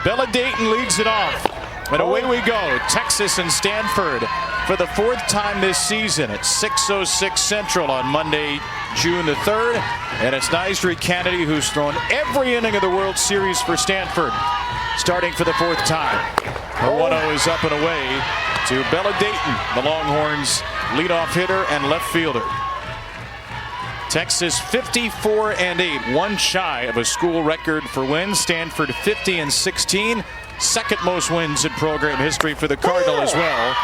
Bella Dayton leads it off. And away we go. Texas and Stanford for the 4th time this season at 6:06 Central on Monday, June the 3rd. And it's Nyjari Kennedy who's thrown every inning of the World Series for Stanford, starting for the 4th time. Her 1-0 is up and away to Bella Dayton, the Longhorns' leadoff hitter and left fielder. Texas 54-8, one shy of a school record for wins. Stanford 50-16, second most wins in program history for the Cardinal as well.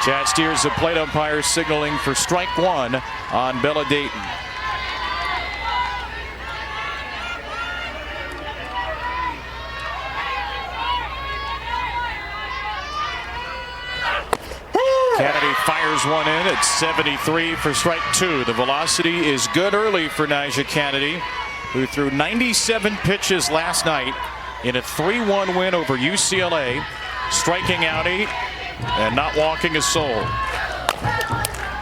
Chad Steers, the plate umpire, signaling for strike one on Bella Dayton. Kennedy fires one in at 73 for strike two. The velocity is good early for Nyjari Kennedy, who threw 97 pitches last night in a 3-1 win over UCLA, striking out 8 and not walking a soul.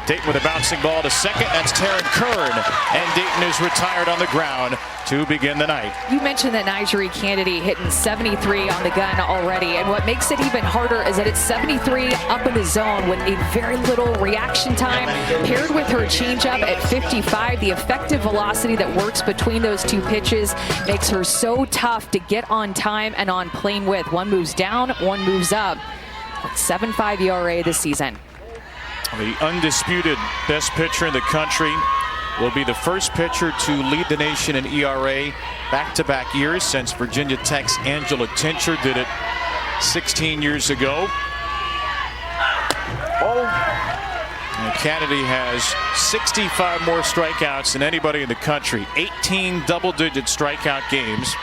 Dayton with a bouncing ball to second. That's Taryn Kern, and Dayton is retired on the ground to begin the night. You mentioned that Nyjari Kennedy hitting 73 on the gun already, and what makes it even harder is that it's 73 up in the zone with a very little reaction time, paired with her changeup at 55. The effective velocity that works between those two pitches makes her so tough to get on time and on plane with. One moves down, one moves up. 7.5 ERA this season. The undisputed best pitcher in the country will be the first pitcher to lead the nation in ERA back-to-back years since Virginia Tech's Angela Tincher did it 16 years ago. And Kennedy has 65 more strikeouts than anybody in the country. 18 double-digit strikeout games.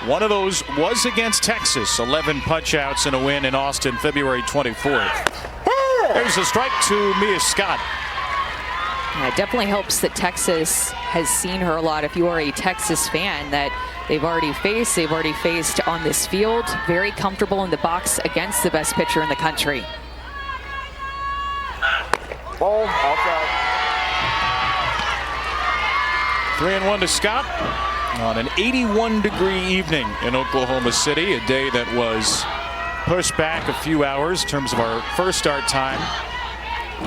One of those was against Texas. 11 punch-outs in a win in Austin, February 24th. There's a strike to Mia Scott. Yeah, it definitely helps that Texas has seen her a lot. If you are a Texas fan, that they've already faced on this field. Very comfortable in the box against the best pitcher in the country. Ball, outside. 3-1 to Scott on an 81-degree evening in Oklahoma City, a day that was pushed back a few hours in terms of our first start time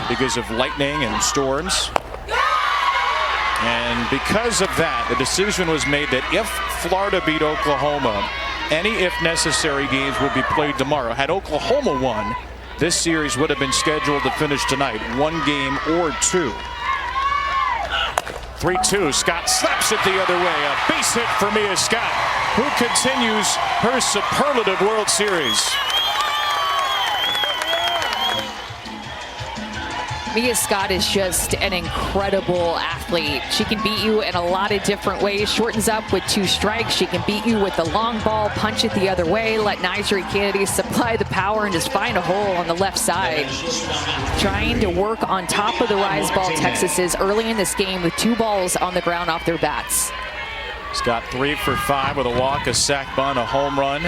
because of lightning and storms. And because of that, the decision was made that if Florida beat Oklahoma, any if necessary games will be played tomorrow. Had Oklahoma won, this series would have been scheduled to finish tonight, 1 game or 2. 3-2, Scott slaps it the other way. A base hit for Mia Scott, who continues her superlative World Series. Mia Scott is just an incredible athlete. She can beat you in a lot of different ways. Shortens up with 2 strikes. She can beat you with the long ball, punch it the other way, let Nyjari Kennedy supply the power and just find a hole on the left side. Trying to work on top of the rise ball Texas is early in this game with 2 balls on the ground off their bats. Scott 3 for 5 with a walk, a sac bunt, a home run. 2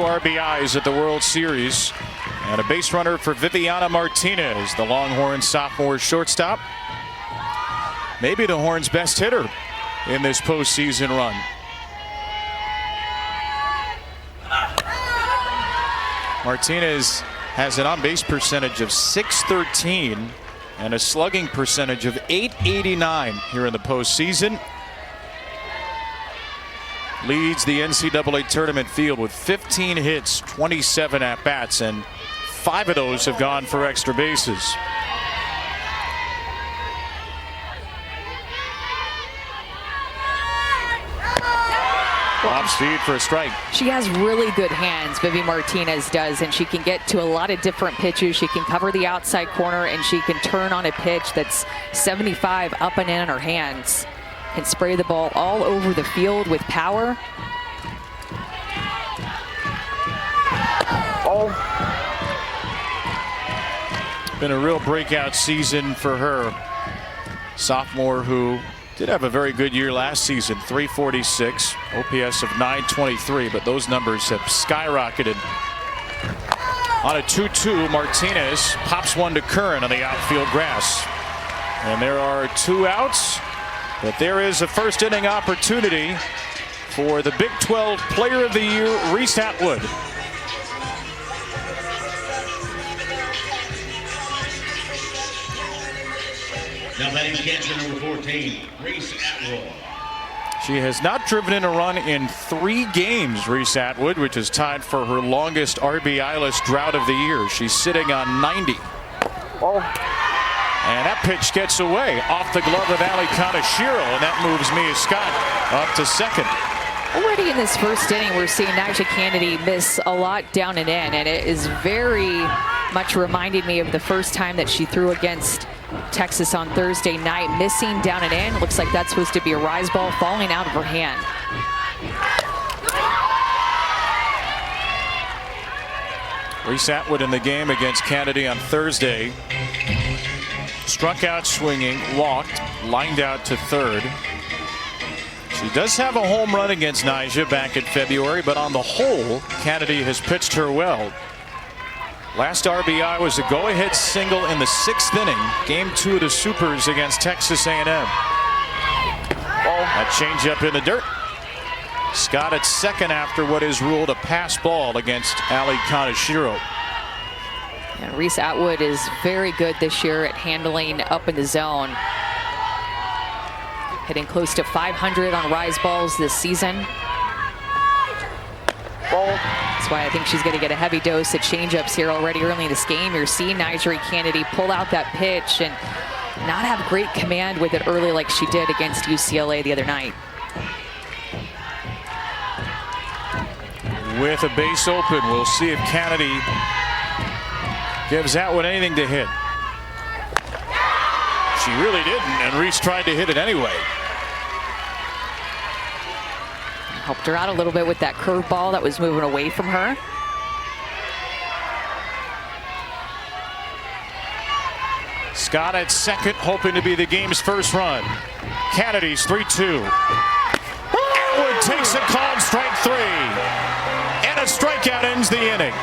RBIs at the World Series. And a base runner for Viviana Martinez, the Longhorn sophomore shortstop. Maybe the Horns' best hitter in this postseason run. Martinez has an on-base percentage of .613 and a slugging percentage of .889 here in the postseason. Leads the NCAA tournament field with 15 hits, 27 at-bats, and 5 of those have gone for extra bases. Off speed for a strike. She has really good hands, Vivi Martinez does, and she can get to a lot of different pitches. She can cover the outside corner, and she can turn on a pitch that's 75 up and in on her hands. Can spray the ball all over the field with power. Been a real breakout season for her. Sophomore who did have a very good year last season. .346, OPS of .923, but those numbers have skyrocketed. On a 2-2, Martinez pops one to Kern on the outfield grass. And there are 2 outs, but there is a first inning opportunity for the Big 12 Player of the Year, Reese Atwood. Now batting catcher number 14, Reese Atwood. She has not driven in a run in 3 games, Reese Atwood, which is tied for her longest RBI-less drought of the year. She's sitting on 90. And that pitch gets away off the glove of Ali Kaneshiro, and that moves Mia Scott up to second. Already in this first inning, we're seeing Nyjah Kennedy miss a lot down and in, and it is very much reminding me of the first time that she threw against Texas on Thursday night, missing down and in. Looks like that's supposed to be a rise ball falling out of her hand. Reese Atwood in the game against Kennedy on Thursday. Struck out swinging, walked, lined out to third. She does have a home run against Nyjah back in February, but on the whole, Kennedy has pitched her well. Last RBI was a go-ahead single in the 6th inning, game 2 of the Supers against Texas A&M. A changeup in the dirt. Scott at second after what is ruled a pass ball against Ali Kaneshiro. And Reese Atwood is very good this year at handling up in the zone. Hitting close to 500 on rise balls this season. That's why I think she's going to get a heavy dose of changeups here already early in this game. You're seeing Nyjah Kennedy pull out that pitch and not have great command with it early like she did against UCLA the other night. With a base open, we'll see if Kennedy gives Atwood anything to hit. She really didn't, and Reese tried to hit it anyway. Helped her out a little bit with that curveball that was moving away from her. Scott at second, hoping to be the game's first run. Kennedy's 3-2. Atwood takes a called strike 3. And a strikeout ends the inning.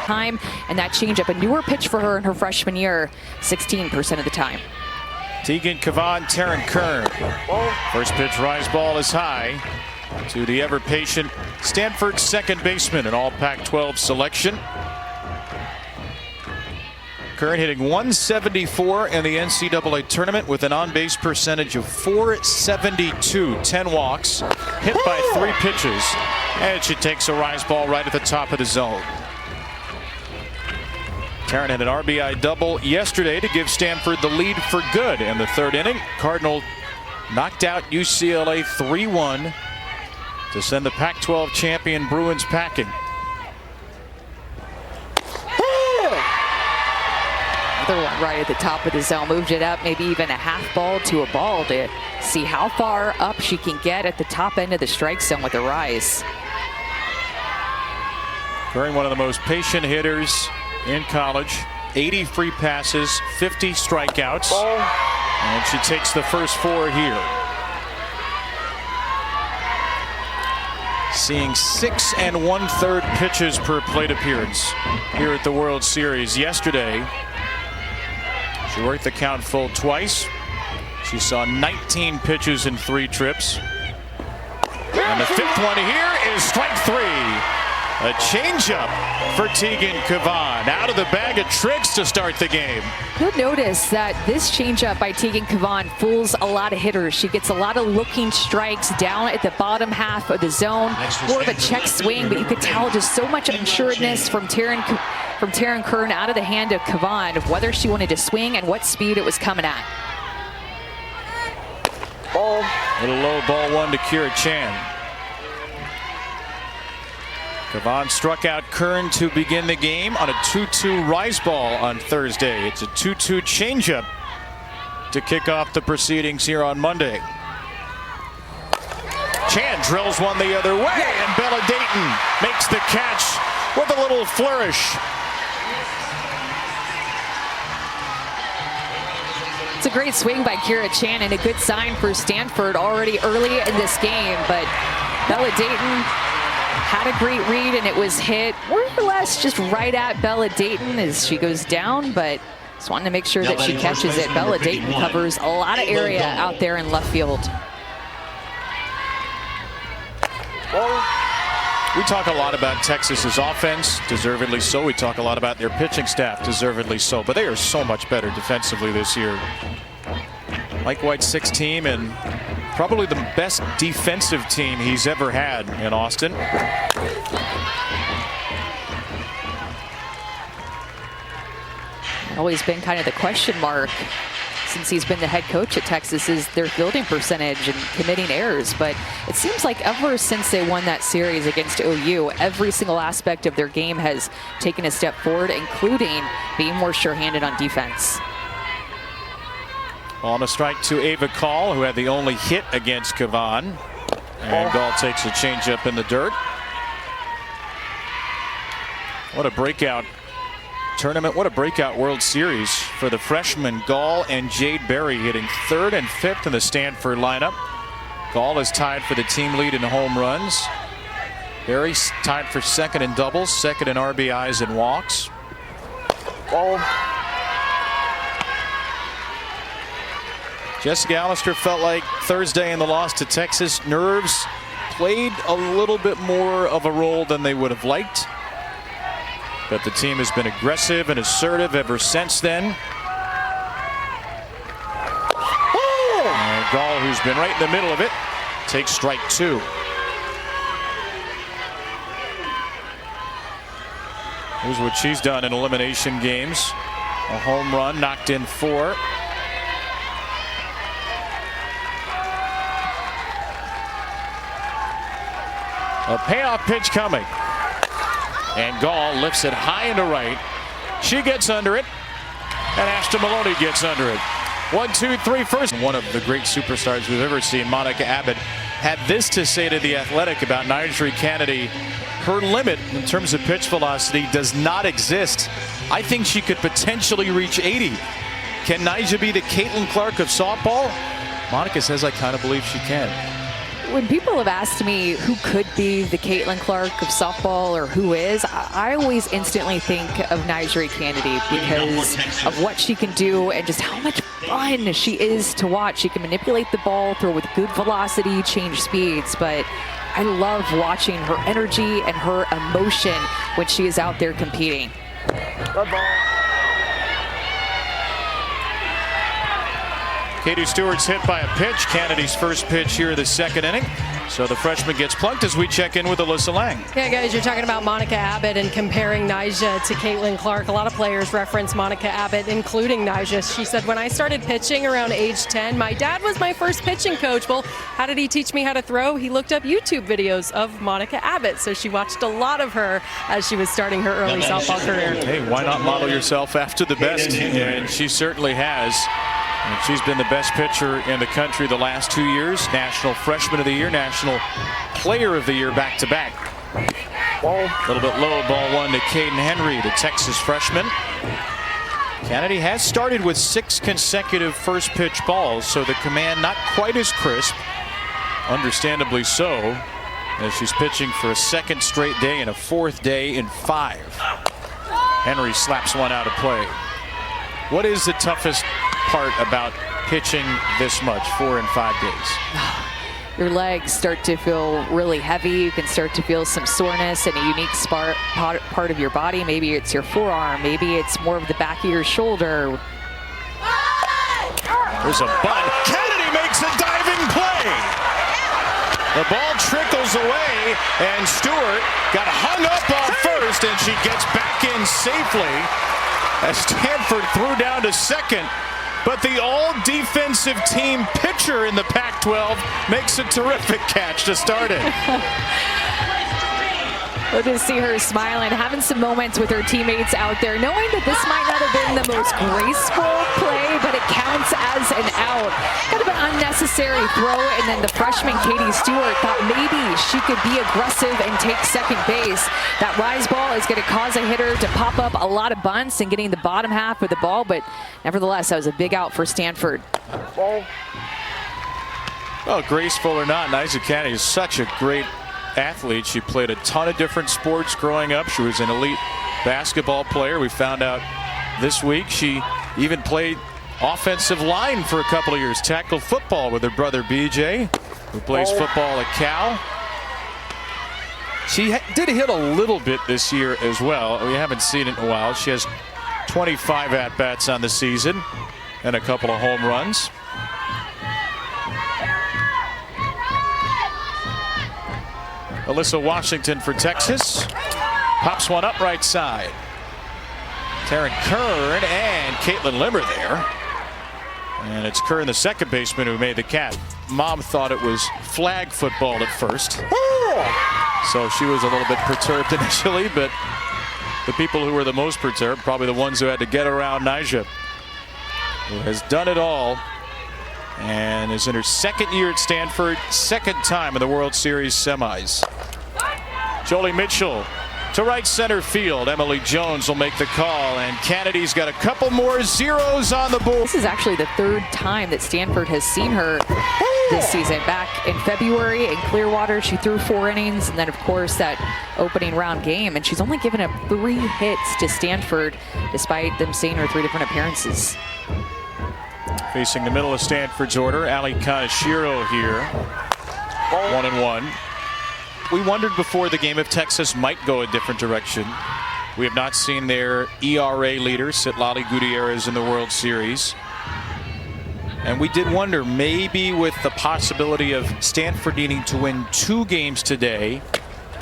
Time and that changeup, a newer pitch for her in her freshman year, 16% of the time. Tegan Kavan, Taryn Kern. First pitch rise ball is high to the ever-patient Stanford second baseman, an all Pac-12 selection. Kern hitting 174 in the NCAA tournament with an on-base percentage of .472, 10 walks, hit by 3 pitches, and she takes a rise ball right at the top of the zone. Taryn had an RBI double yesterday to give Stanford the lead for good in the 3rd inning. Cardinal knocked out UCLA 3-1 to send the Pac-12 champion Bruins packing. Another one right at the top of the zone, moved it up, maybe even a half ball to a ball to see how far up she can get at the top end of the strike zone with a rise. Kern, one of the most patient hitters in college, 80 free passes, 50 strikeouts, and she takes the first 4 here. Seeing 6 1/3 pitches per plate appearance here at the World Series. Yesterday, she worked the count full twice. She saw 19 pitches in 3 trips. And the 5th one here is strike 3. A changeup for Tegan Kavan. Out of the bag of tricks to start the game. You'll notice that this changeup by Tegan Kavan fools a lot of hitters. She gets a lot of looking strikes down at the bottom half of the zone. More of a check swing, but you could tell just so much unsuredness from Taryn Kern out of the hand of Kavan of whether she wanted to swing and what speed it was coming at. Little low ball 1 to Kira Chan. Kavan struck out Kern to begin the game on a 2-2 rise ball on Thursday. It's a 2-2 changeup to kick off the proceedings here on Monday. Chan drills one the other way, and Bella Dayton makes the catch with a little flourish. It's a great swing by Kira Chan and a good sign for Stanford already early in this game, but Bella Dayton had a great read, and it was hit more or less just right at Bella Dayton as she goes down, but just wanting to make sure that she catches it. Bella Dayton covers a lot of area out there in left field. Ball. We talk a lot about Texas's offense, deservedly so. We talk a lot about their pitching staff, deservedly so. But they are so much better defensively this year. Mike White's sixth team and probably the best defensive team he's ever had in Austin. Always been kind of the question mark since he's been the head coach at Texas is their fielding percentage and committing errors. But it seems like ever since they won that series against OU, every single aspect of their game has taken a step forward, including being more sure-handed on defense. On a strike to Ava Call, who had the only hit against Cavan. And Gall takes a changeup in the dirt. What a breakout tournament. What a breakout World Series for the freshmen Gall and Jade Berry, hitting third and fifth in the Stanford lineup. Gall is tied for the team lead in home runs. Berry tied for second in doubles, second in RBIs and walks. Ball. Jessica Allister felt like Thursday in the loss to Texas, nerves played a little bit more of a role than they would have liked. But the team has been aggressive and assertive ever since then. And Gall, who's been right in the middle of it, takes strike two. Here's what she's done in elimination games. A home run, knocked in 4. A payoff pitch coming. And Gall lifts it high into right. She gets under it. And Ashton Maloney gets under it. 1, 2, 3, first. One of the great superstars we've ever seen, Monica Abbott, had this to say to The Athletic about Nyjah Kennedy. Her limit in terms of pitch velocity does not exist. I think she could potentially reach 80. Can Nyjah be the Caitlin Clark of softball? Monica says, I kind of believe she can. When people have asked me who could be the Caitlin Clark of softball or who is, I always instantly think of Nyjah Kennedy because of what she can do and just how much fun she is to watch. She can manipulate the ball, throw with good velocity, change speeds, but I love watching her energy and her emotion when she is out there competing. Good ball. Katie Stewart's hit by a pitch. Kennedy's first pitch here of the second inning. So the freshman gets plunked as we check in with Alyssa Lang. Yeah, guys, you're talking about Monica Abbott and comparing Nyjah to Caitlin Clark. A lot of players reference Monica Abbott, including Nyjah. She said, when I started pitching around age 10, my dad was my first pitching coach. Well, how did he teach me how to throw? He looked up YouTube videos of Monica Abbott. So she watched a lot of her as she was starting her early softball career. Hey, why not model yourself after the best? And she certainly has. And she's been the best pitcher in the country the last 2 years. National Freshman of the Year, National Player of the Year back-to-back. Ball. A little bit low, ball one to Caden Henry, the Texas freshman. Kennedy has started with 6 consecutive first pitch balls, so the command not quite as crisp, understandably so, as she's pitching for a second straight day and a fourth day in 5. Henry slaps one out of play. What is the toughest part about pitching this much, 4 and 5 days? Your legs start to feel really heavy. You can start to feel some soreness in a unique part of your body. Maybe it's your forearm. Maybe it's more of the back of your shoulder. There's a bunt. Kennedy makes a diving play. The ball trickles away, and Stewart got hung up on first, and she gets back in safely as Stanford threw down to second. But the all-defensive team pitcher in the Pac-12 makes a terrific catch to start it. We'll just see her smiling, having some moments with her teammates out there, knowing that this might not have been the most graceful play, but it counts as an out. Kind of an unnecessary throw, and then the freshman Katie Stewart thought maybe she could be aggressive and take second base. That rise ball is going to cause a hitter to pop up a lot of bunts and getting the bottom half of the ball, but nevertheless, that was a big out for Stanford. Ball. Well, graceful or not, Nyjah Kennedy is such a great athlete. She played a ton of different sports growing up. She was an elite basketball player. We found out this week she even played offensive line for a couple of years. Tackled football with her brother BJ, who plays football at Cal. She did hit a little bit this year as well. We haven't seen it in a while. She has 25 at-bats on the season and a couple of home runs. Alyssa Washington for Texas. Pops one up right side. Taryn Kern and Caitlin Limmer there. And it's Kern, the second baseman, who made the catch. Mom thought it was flag football at first. So she was a little bit perturbed initially, but the people who were the most perturbed, probably the ones who had to get around Nyjah, who has done it all and is in her second year at Stanford, second time in the World Series semis. Jolie Mitchell to right center field. Emily Jones will make the call, and Kennedy's got a couple more zeros on the board. This is actually the third time that Stanford has seen her this season. Back in February in Clearwater, she threw 4 innings, and then of course that opening round game, and she's only given up 3 hits to Stanford despite them seeing her 3 different appearances. Facing the middle of Stanford's order, Ali Kaneshiro here. 1-1. We wondered before the game if Texas might go a different direction. We have not seen their ERA leader, Citlali Gutierrez, in the World Series. And we did wonder, maybe with the possibility of Stanford needing to win 2 games today,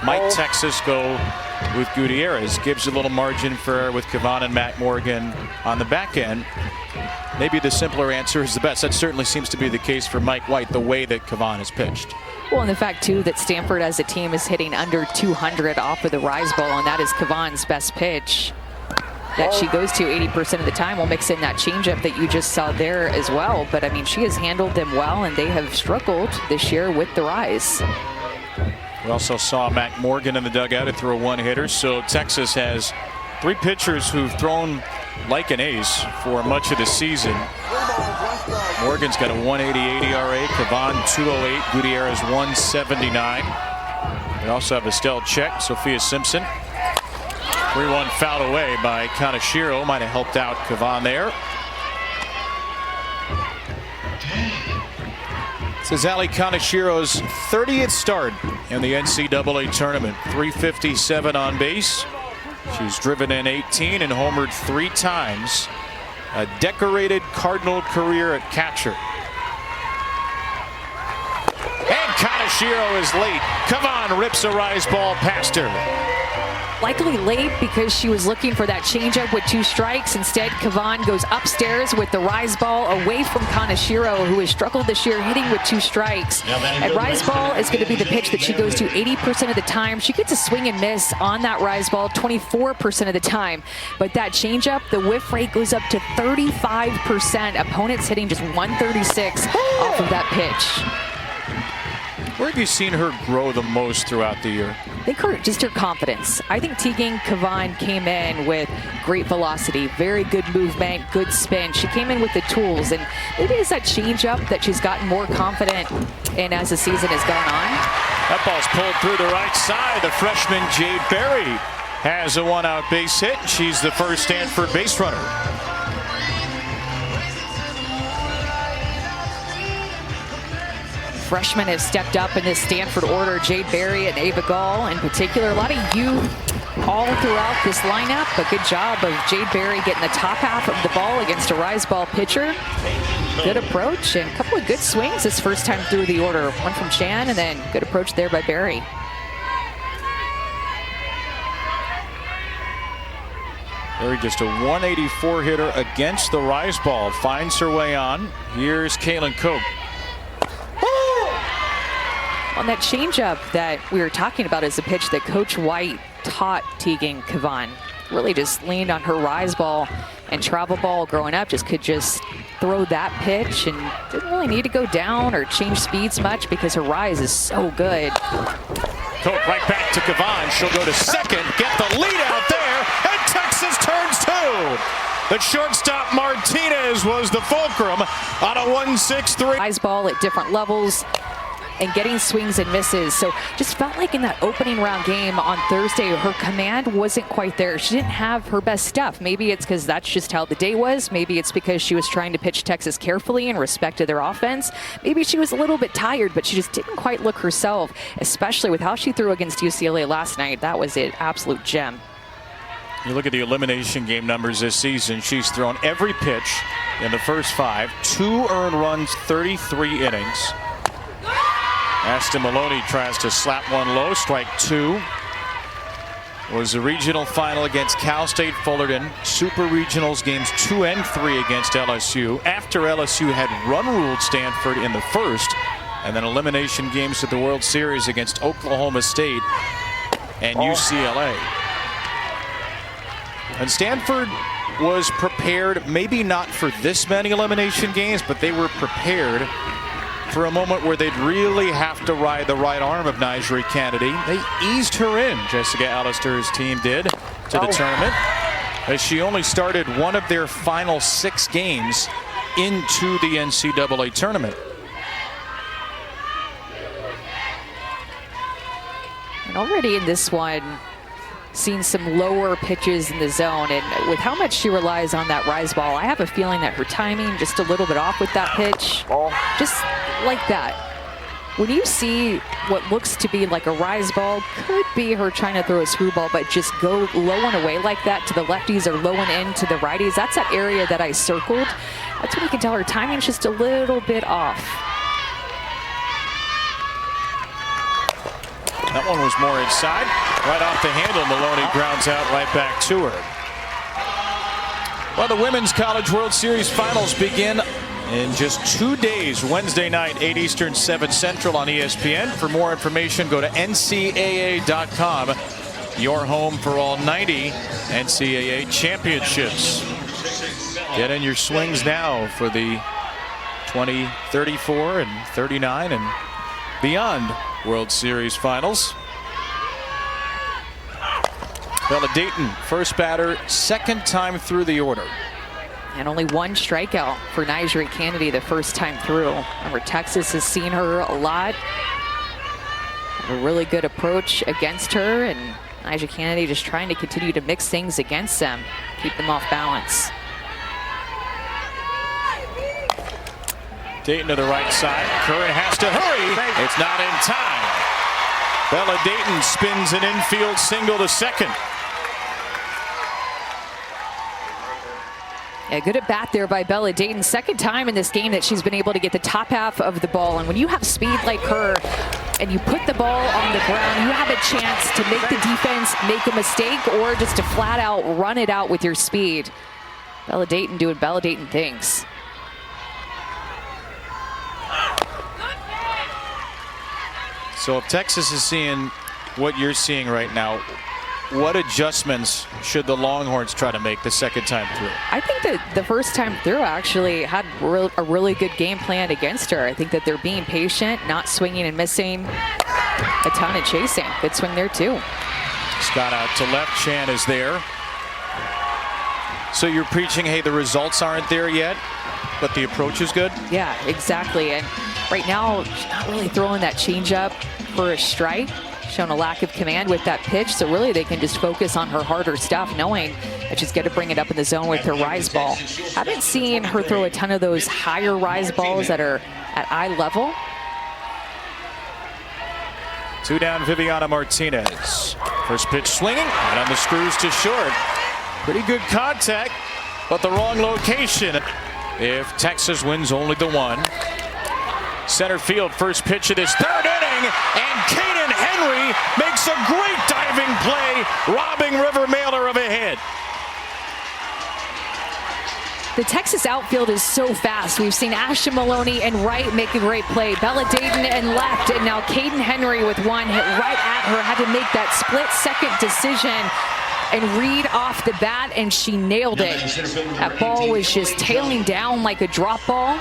might Texas go with Gutierrez? Gives you a little margin for error with Kavan and Matt Morgan on the back end. Maybe the simpler answer is the best. That certainly seems to be the case for Mike White, the way that Kavan has pitched. Well, and the fact, too, that Stanford as a team is hitting under 200 off of the rise ball, and that is Kavan's best pitch that she goes to 80% of the time. We'll mix in that changeup that you just saw there as well. But, I mean, she has handled them well, and they have struggled this year with the rise. We also saw Matt Morgan in the dugout to throw a 1-hitter. So Texas has 3 pitchers who've thrown like an ace for much of the season. Morgan's got a 188 ERA, Kavan 208, Gutierrez 179. We also have Estelle Check, Sophia Simpson. 3-1 fouled away by Kaneshiro. Might have helped out Kavan there. This is Ali Kaneshiro's 30th start in the NCAA tournament. 357 on base. She's driven in 18 and homered 3 times. A decorated Cardinal career at catcher. And Kaneshiro is late. Kavan rips a rise ball past her. Likely late because she was looking for that changeup with 2 strikes. Instead, Kavan goes upstairs with the rise ball away from Kaneshiro, who has struggled this year hitting with 2 strikes. And rise ball is going to be the pitch that she goes to 80% of the time. She gets a swing and miss on that rise ball 24% of the time. But that changeup, the whiff rate goes up to 35%. Opponents hitting just 136 off of that pitch. Where have you seen her grow the most throughout the year? I think just her confidence. I think Tegan Kavan came in with great velocity, very good movement, good spin. She came in with the tools, and maybe it's that change-up that she's gotten more confident in as the season has gone on. That ball's pulled through the right side. The freshman Jade Berry has a 1-out base hit. She's the first Stanford base runner. Freshmen have stepped up in this Stanford order. Jade Berry and Ava Gall in particular. A lot of youth all throughout this lineup. A good job of Jade Berry getting the top half of the ball against a rise ball pitcher. Good approach and a couple of good swings this first time through the order. One from Chan and then good approach there by Berry. Berry just a 184 hitter against the rise ball. Finds her way on. Here's Kaylin Cope. On that changeup that we were talking about is a pitch that Coach White taught Tegan Kavan. Really just leaned on her rise ball and travel ball growing up. Could just throw that pitch and didn't really need to go down or change speeds much because her rise is so good. Cope right back to Kavan. She'll go to second, get the lead out there, and Texas turns 2. The shortstop Martinez was the fulcrum on a 1-6-3. Rise ball at different levels. and getting swings and misses. So just felt like in that opening round game on Thursday, her command wasn't quite there. She didn't have her best stuff. Maybe it's because that's just how the day was. Maybe it's because she was trying to pitch Texas carefully and respected their offense. Maybe she was a little bit tired, but she just didn't quite look herself, especially with how she threw against UCLA last night. That was an absolute gem. You look at the elimination game numbers this season. She's thrown every pitch in the first 5, 2 earned runs, 33 innings. Ashton Maloney tries to slap one low, strike 2. Was the regional final against Cal State Fullerton. Super Regionals games 2 and 3 against LSU. After LSU had run-ruled Stanford in the first, and then elimination games at the World Series against Oklahoma State and UCLA. And Stanford was prepared, maybe not for this many elimination games, but they were prepared for a moment where they'd really have to ride the right arm of Nyjah Kennedy. They eased her in, Jessica Allister's team did, to the tournament, as she only started one of their final 6 games into the NCAA tournament. And already in this one, seen some lower pitches in the zone, and with how much she relies on that rise ball, I have a feeling that her timing just a little bit off with that pitch. Just like that. When you see what looks to be like a rise ball, could be her trying to throw a screwball, but just go low and away like that to the lefties or low and in to the righties. That's that area that I circled. That's when you can tell her timing's just a little bit off. That one was more inside. Right off the handle, Maloney grounds out right back to her. Well, the Women's College World Series Finals begin in just 2 days. Wednesday night, 8 Eastern, 7 Central on ESPN. For more information, go to NCAA.com. Your home for all 90 NCAA championships. Get in your swings now for the 2034 and 39 and beyond World Series Finals. Bella Dayton, first batter, second time through the order. And only 1 strikeout for Nyjah Kennedy the first time through. Remember, Texas has seen her a lot. A really good approach against her, and Nyjah Kennedy just trying to continue to mix things against them, keep them off balance. Dayton to the right side. Curran has to hurry. It's not in time. Bella Dayton spins an infield single to second. Yeah, good at bat there by Bella Dayton. Second time in this game that she's been able to get the top half of the ball. And when you have speed like her and you put the ball on the ground, you have a chance to make the defense make a mistake or just to flat out run it out with your speed. Bella Dayton doing Bella Dayton things. So if Texas is seeing what you're seeing right now, what adjustments should the Longhorns try to make the second time through? I think that the first time through actually had a really good game plan against her. I think that they're being patient, not swinging and missing a ton of chasing. Good swing there too. Scott out to left. Chan is there. So you're preaching, hey, the results aren't there yet, but the approach is good? Yeah, exactly. And right now, she's not really throwing that changeup for a strike. Shown a lack of command with that pitch, so really they can just focus on her harder stuff, knowing that she's got to bring it up in the zone with her rise ball. Haven't seen her throw a ton of those higher rise balls that are at eye level. 2 down, Viviana Martinez. First pitch swinging, and on the screws to short. Pretty good contact, but the wrong location. If Texas wins only the 1. Center field, first pitch of this 3rd inning, and Kaden Henry makes a great diving play, robbing River Mailer of a hit. The Texas outfield is so fast. We've seen Ashton Maloney and right make a great play. Bella Dayton and left, and now Kaden Henry with one hit right at her. Had to make that split-second decision and read off the bat, and she nailed it. That ball was just tailing down like a drop ball.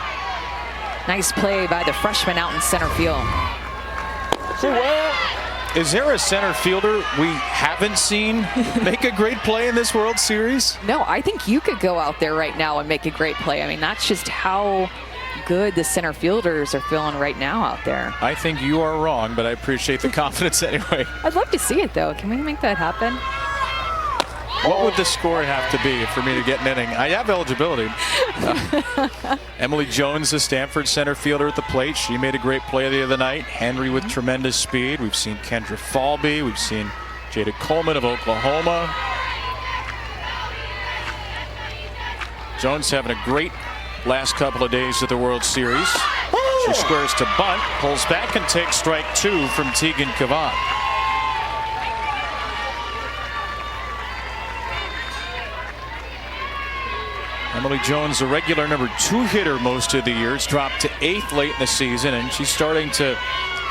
Nice play by the freshman out in center field. Is there a center fielder we haven't seen make a great play in this World Series? No, I think you could go out there right now and make a great play. I mean, that's just how good the center fielders are feeling right now out there. I think you are wrong, but I appreciate the confidence anyway. I'd love to see it, though. Can we make that happen? What would the score have to be for me to get an inning? I have eligibility. Emily Jones, the Stanford center fielder at the plate. She made a great play the other night. Henry with tremendous speed. We've seen Kendra Falby. We've seen Jada Coleman of Oklahoma. Jones having a great last couple of days of the World Series. She squares to bunt, pulls back and takes strike 2 from Tegan Cavan. Emily Jones, a regular number 2 hitter most of the year. It's dropped to 8th late in the season, and she's starting to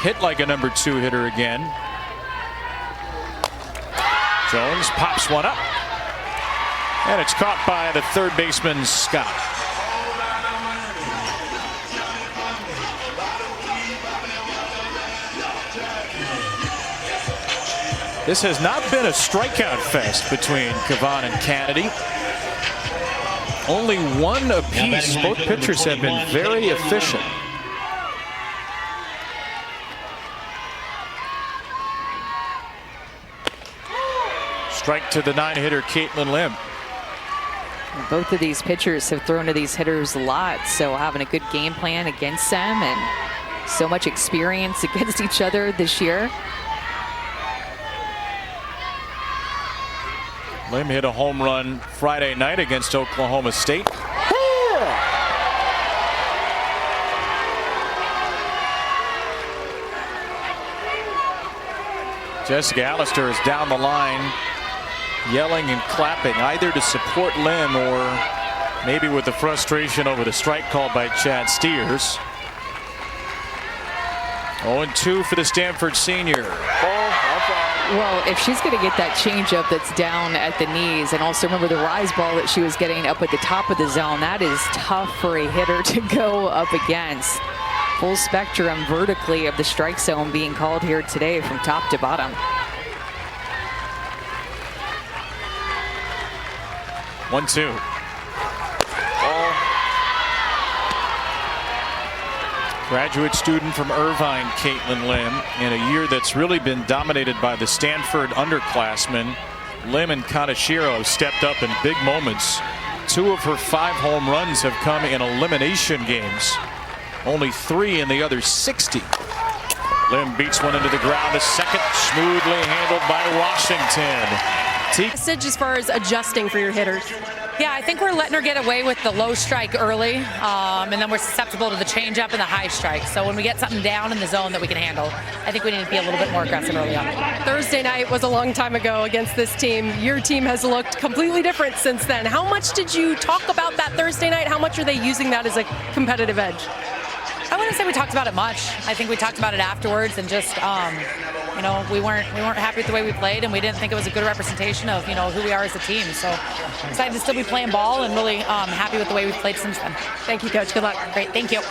hit like a number 2 hitter again. Jones pops one up, and it's caught by the third baseman, Scott. This has not been a strikeout fest between Cavan and Kennedy. Only 1 apiece. Both pitchers have been very efficient. Strike to the 9-hitter, Caitlin Lim. Both of these pitchers have thrown to these hitters a lot, so having a good game plan against them and so much experience against each other this year. Lim hit a home run Friday night against Oklahoma State. Jessica Allister is down the line, yelling and clapping, either to support Lim or maybe with the frustration over the strike called by Chad Steers. 0-2 for the Stanford senior. Well, if she's going to get that changeup that's down at the knees, and also remember the rise ball that she was getting up at the top of the zone, that is tough for a hitter to go up against. Full spectrum vertically of the strike zone being called here today from top to bottom. 1-2. Graduate student from Irvine, Caitlin Lim, in a year that's really been dominated by the Stanford underclassmen. Lim and Kaneshiro have stepped up in big moments. 2 of her 5 home runs have come in elimination games. Only 3 in the other 60. Lim beats one into the ground. A second smoothly handled by Washington. Message as far as adjusting for your hitters. Yeah, I think we're letting her get away with the low strike early, and then we're susceptible to the changeup and the high strike. So when we get something down in the zone that we can handle, I think we need to be a little bit more aggressive early on. Thursday night was a long time ago against this team. Your team has looked completely different since then. How much did you talk about that Thursday night? How much are they using that as a competitive edge? I wouldn't say we talked about it much. I think we talked about it afterwards and just, you know, we weren't happy with the way we played, and we didn't think it was a good representation of, you know, who we are as a team. So excited to still be playing ball and really happy with the way we've played since then. Thank you, Coach. Good luck. Great. Thank you.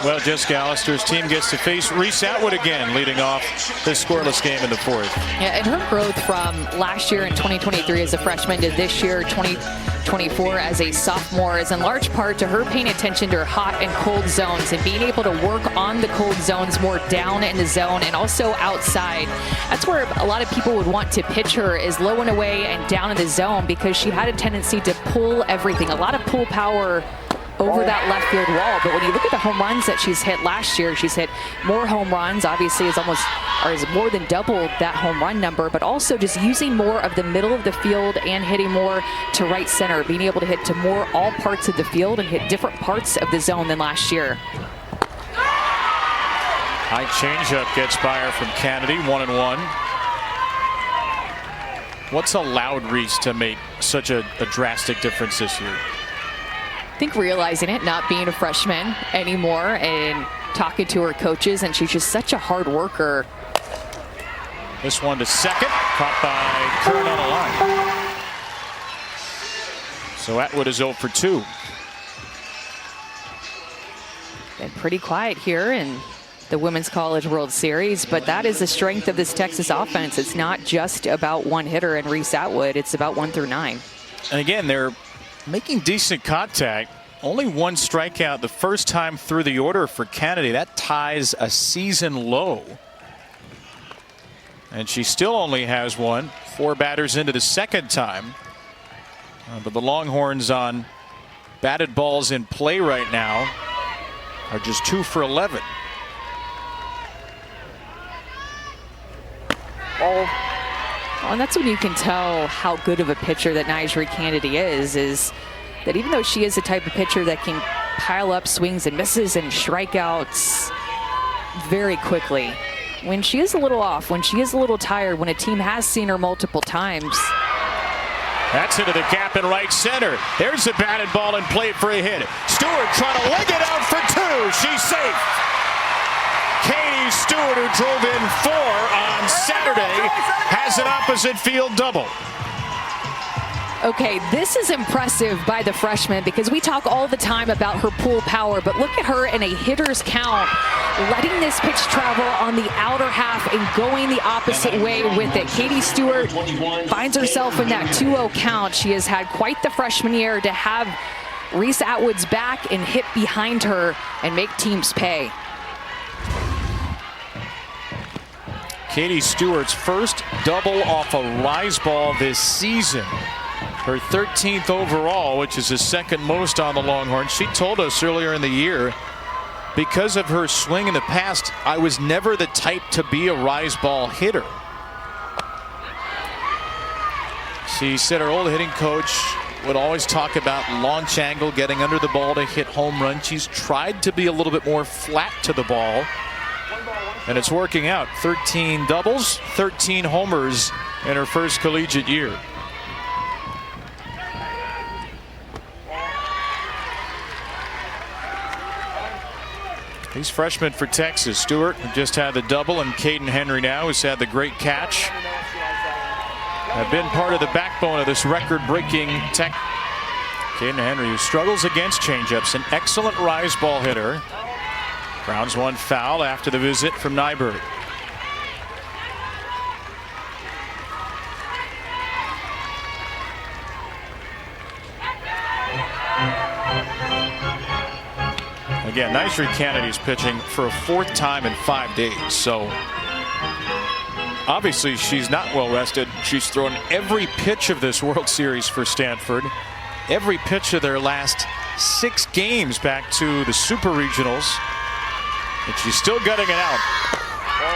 Well, Jessica Allister's team gets to face Reese Atwood again, leading off this scoreless game in the 4th. Yeah, and her growth from last year in 2023 as a freshman to this year, 2024 as a sophomore, is in large part to her paying attention to her hot and cold zones and being able to work on the cold zones more down in the zone and also outside. That's where a lot of people would want to pitch her, is low and away and down in the zone, because she had a tendency to pull everything, a lot of pull power over that left field wall. But when you look at the home runs that she's hit last year, she's hit more home runs, obviously is more than double that home run number, but also just using more of the middle of the field and hitting more to right center, being able to hit to more all parts of the field and hit different parts of the zone than last year. High changeup gets by her from Kennedy, 1-1. What's allowed Reese to make such a drastic difference this year? I think realizing it, not being a freshman anymore, and talking to her coaches, and she's just such a hard worker. This one to second, caught by Kern on a line. So Atwood is 0 for 2. Been pretty quiet here in the Women's College World Series, but that is the strength of this Texas offense. It's not just about one hitter and Reese Atwood, it's about 1 through 9. And again, they're making decent contact. Only one strikeout the first time through the order for Kennedy. That ties a season low. And she still only has one. 4 batters into the second time. But the Longhorns on batted balls in play right now are just 2 for 11. Ball. And that's when you can tell how good of a pitcher that Nyjah Kennedy is that even though she is the type of pitcher that can pile up swings and misses and strikeouts very quickly, when she is a little off, when she is a little tired, when a team has seen her multiple times. That's into the gap in right center. There's the batted ball in play for a hit. Stewart trying to leg it out for 2. She's safe. Katie Stewart, who drove in 4 on Saturday, has an opposite field double. Okay, this is impressive by the freshman because we talk all the time about her pull power, but look at her in a hitter's count, letting this pitch travel on the outer half and going the opposite way with it. Katie Stewart finds herself in that 2-0 count. She has had quite the freshman year to have Reese Atwood's back and hit behind her and make teams pay. Katie Stewart's first double off a rise ball this season. Her 13th overall, which is the second most on the Longhorns. She told us earlier in the year, because of her swing in the past, I was never the type to be a rise ball hitter. She said her old hitting coach would always talk about launch angle, getting under the ball to hit home run. She's tried to be a little bit more flat to the ball, and it's working out. 13 doubles, 13 homers in her first collegiate year. These freshmen for Texas. Stewart just had the double, and Caden Henry now, who's had the great catch, have been part of the backbone of this record-breaking tech. Caden Henry, who struggles against changeups, an excellent rise ball hitter. Grounds one foul after the visit from Nyberg. Again, Nyjah Kennedy's pitching for a 4th time in 5 days. So obviously she's not well rested. She's thrown every pitch of this World Series for Stanford. Every pitch of their last 6 games back to the Super Regionals. And she's still gutting it out.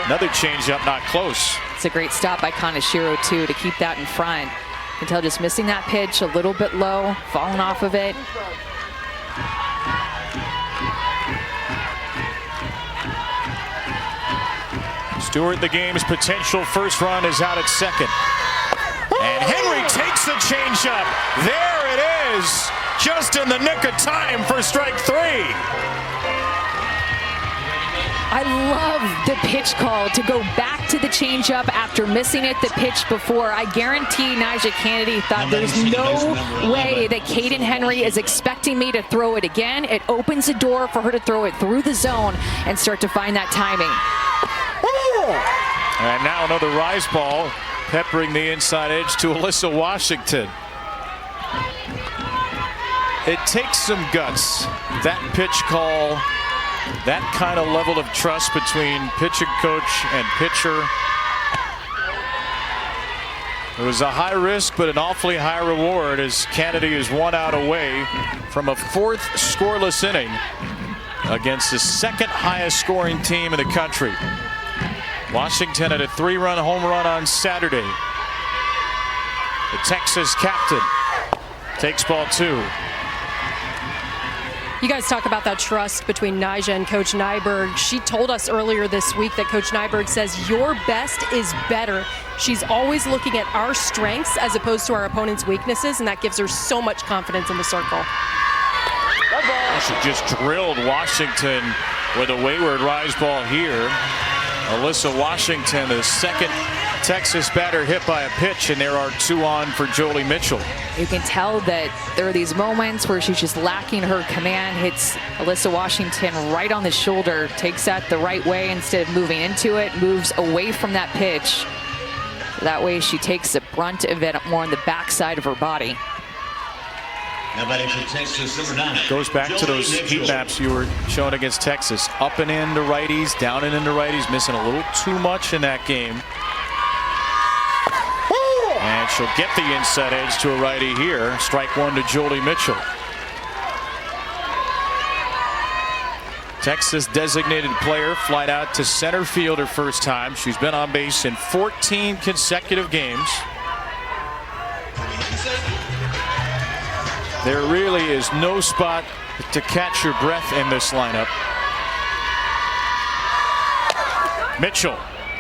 Another changeup, not close. It's a great stop by Kaneshiro, too, to keep that in front. You can tell just missing that pitch a little bit low, falling off of it. Stewart, the game's potential first run, is out at second. And Henry takes the changeup. There it is, just in the nick of time for strike 3. I love the pitch call to go back to the changeup after missing it the pitch before. I guarantee Nyjah Kennedy thought there's no way that Caden Henry is expecting me to throw it again. It opens the door for her to throw it through the zone and start to find that timing. And now another rise ball, peppering the inside edge to Alyssa Washington. It takes some guts, that pitch call, that kind of level of trust between pitching coach and pitcher. It was a high risk, but an awfully high reward, as Kennedy is 1 out away from a 4th scoreless inning against the 2nd highest scoring team in the country. Washington had a 3-run home run on Saturday. The Texas captain takes ball 2. You guys talk about that trust between Nyjah and Coach Nyberg. She told us earlier this week that Coach Nyberg says your best is better. She's always looking at our strengths as opposed to our opponent's weaknesses, and that gives her so much confidence in the circle. She just drilled Washington with a wayward rise ball here. Alyssa Washington, the 2nd Texas batter hit by a pitch, and there are 2 on for Jolie Mitchell. You can tell that there are these moments where she's just lacking her command, hits Alyssa Washington right on the shoulder, takes that the right way instead of moving into it, moves away from that pitch. That way she takes the brunt of it more on the backside of her body. Now batting for Texas, number 9. Goes back to those heat maps you were showing against Texas. Up and into righties, down and into righties, missing a little too much in that game. And she'll get the inside edge to a righty here. Strike one to Jolie Mitchell. Texas designated player flight out to center field her first time. She's been on base in 14 consecutive games. There really is no spot to catch your breath in this lineup. Mitchell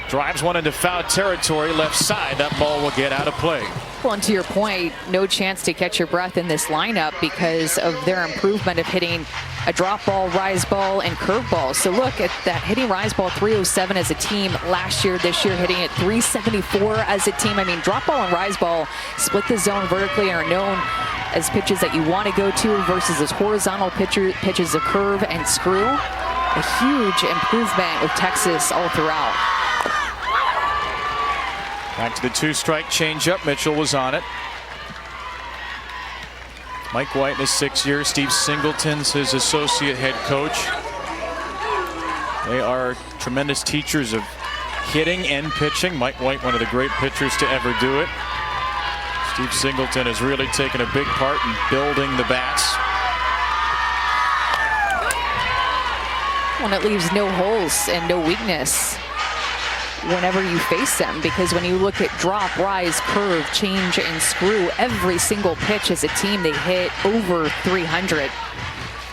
drives one into foul territory, left side. That ball will get out of play. Well, and to your point, no chance to catch your breath in this lineup because of their improvement of hitting a drop ball, rise ball, and curve ball. So look at that, hitting rise ball 307 as a team last year. This year hitting it 374 as a team. I mean, drop ball and rise ball split the zone vertically and are known as pitches that you want to go to versus as horizontal pitches of curve and screw. A huge improvement with Texas all throughout. Back to the 2-strike changeup. Mitchell was on it. Mike White in his 6th year. Steve Singleton's his associate head coach. They are tremendous teachers of hitting and pitching. Mike White, one of the great pitchers to ever do it. Steve Singleton has really taken a big part in building the bats. Well, it leaves no holes and no weakness whenever you face them, because when you look at drop, rise, curve, change, and screw, every single pitch as a team they hit over 300.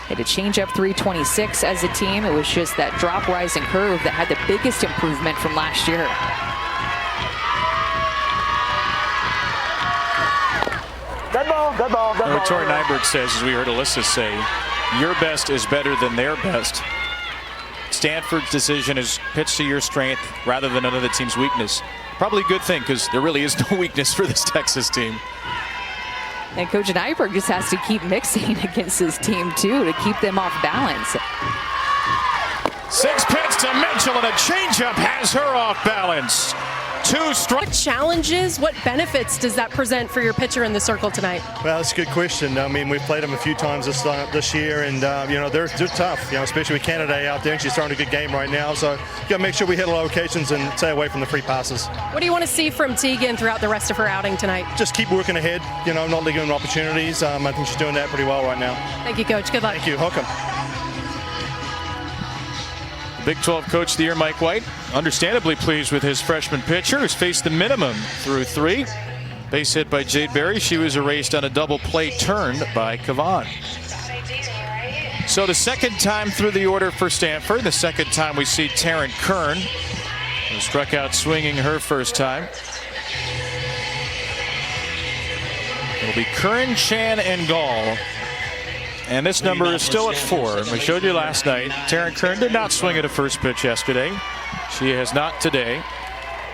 Hit a changeup 326 as a team. It was just that drop, rise, and curve that had the biggest improvement from last year. Dead ball, dead ball, dead ball. Tori Nyberg says, as we heard Alyssa say, your best is better than their best. Stanford's decision is pitch to your strength rather than another team's weakness. Probably a good thing, because there really is no weakness for this Texas team. And Coach Nyberg just has to keep mixing against this team, too, to keep them off balance. 6 pitch to Mitchell, and a changeup has her off balance. 2 strikes. What challenges, what benefits does that present for your pitcher in the circle tonight? Well, that's a good question. I mean, we've played them a few times this year, and you know, they're tough. You know, especially with Canada out there, and she's throwing a good game right now. So you got to make sure we hit locations and stay away from the free passes. What do you want to see from Tegan throughout the rest of her outing tonight? Just keep working ahead. You know, not leaving opportunities. I think she's doing that pretty well right now. Thank you, Coach. Good luck. Thank you. Welcome. Big 12 Coach of the Year Mike White, understandably pleased with his freshman pitcher, who's faced the minimum through 3. Base hit by Jade Berry. She was erased on a double play turned by Kavan. So the second time through the order for Stanford, the second time we see Taryn Kern, who struck out swinging her first time. It'll be Kern, Chan, and Gall. And this number is still at 4. We showed you last night. Taryn Kern did not swing at a first pitch yesterday. She has not today.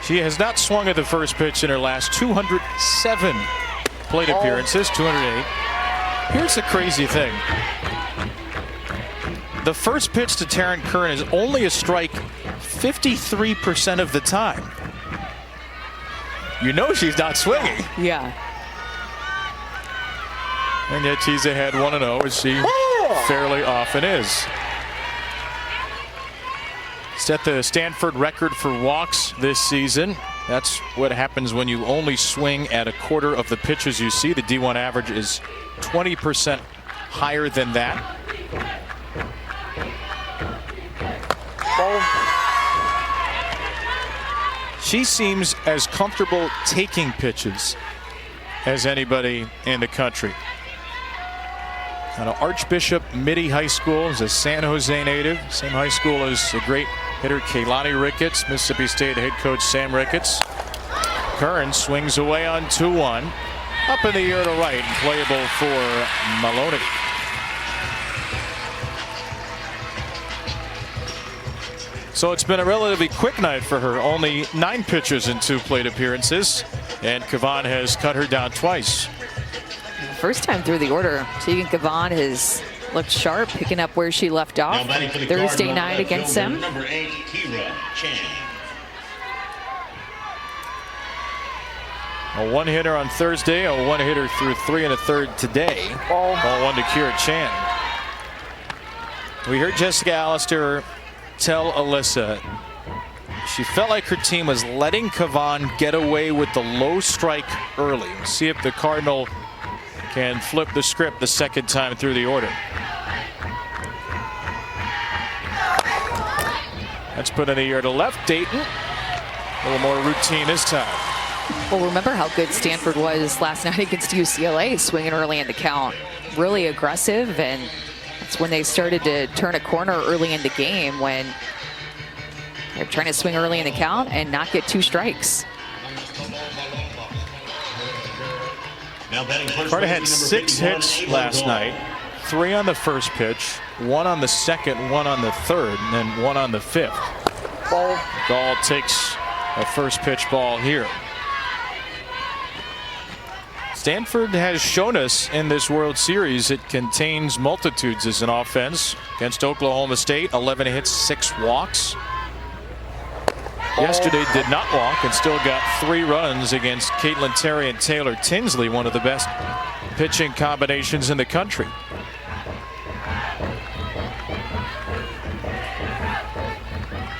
She has not swung at the first pitch in her last 207 plate appearances, 208. Here's the crazy thing. The first pitch to Taryn Kern is only a strike 53% of the time. You know she's not swinging. Yeah. And yet she's ahead 1-0, as she fairly often is. Set the Stanford record for walks this season. That's what happens when you only swing at a quarter of the pitches you see. The D1 average is 20% higher than that. She seems as comfortable taking pitches as anybody in the country. Out of Archbishop Mitty High School, is a San Jose native. Same high school as the great hitter Kaylani Ricketts, Mississippi State head coach Sam Ricketts. Kern swings away on 2-1. Up in the air to right, playable for Maloney. So it's been a relatively quick night for her. Only 9 pitches in 2 plate appearances. And Kavan has cut her down twice. First time through the order, Tegan Kavan has looked sharp, picking up where she left off Thursday night against them. Number 8, Kira Chan. A one-hitter on Thursday, a one-hitter through 3 1/3 today. Ball 1 to Kira Chan. We heard Jessica Allister tell Alyssa she felt like her team was letting Kavan get away with the low strike early. We'll see if the Cardinal can flip the script the second time through the order. That's put in the air to left. Dayton, a little more routine this time. Well, remember how good Stanford was last night against UCLA, swinging early in the count. Really aggressive, and that's when they started to turn a corner early in the game, when they're trying to swing early in the count and not get 2 strikes. Carter had 6 hits last night, 3 on the first pitch, 1 on the second, 1 on the third, and then 1 on the 5th. Gall takes a first pitch ball here. Stanford has shown us in this World Series it contains multitudes as an offense. Against Oklahoma State, 11 hits, 6 walks. Yesterday did not walk and still got 3 runs against Caitlin Terry and Taylor Tinsley, one of the best pitching combinations in the country.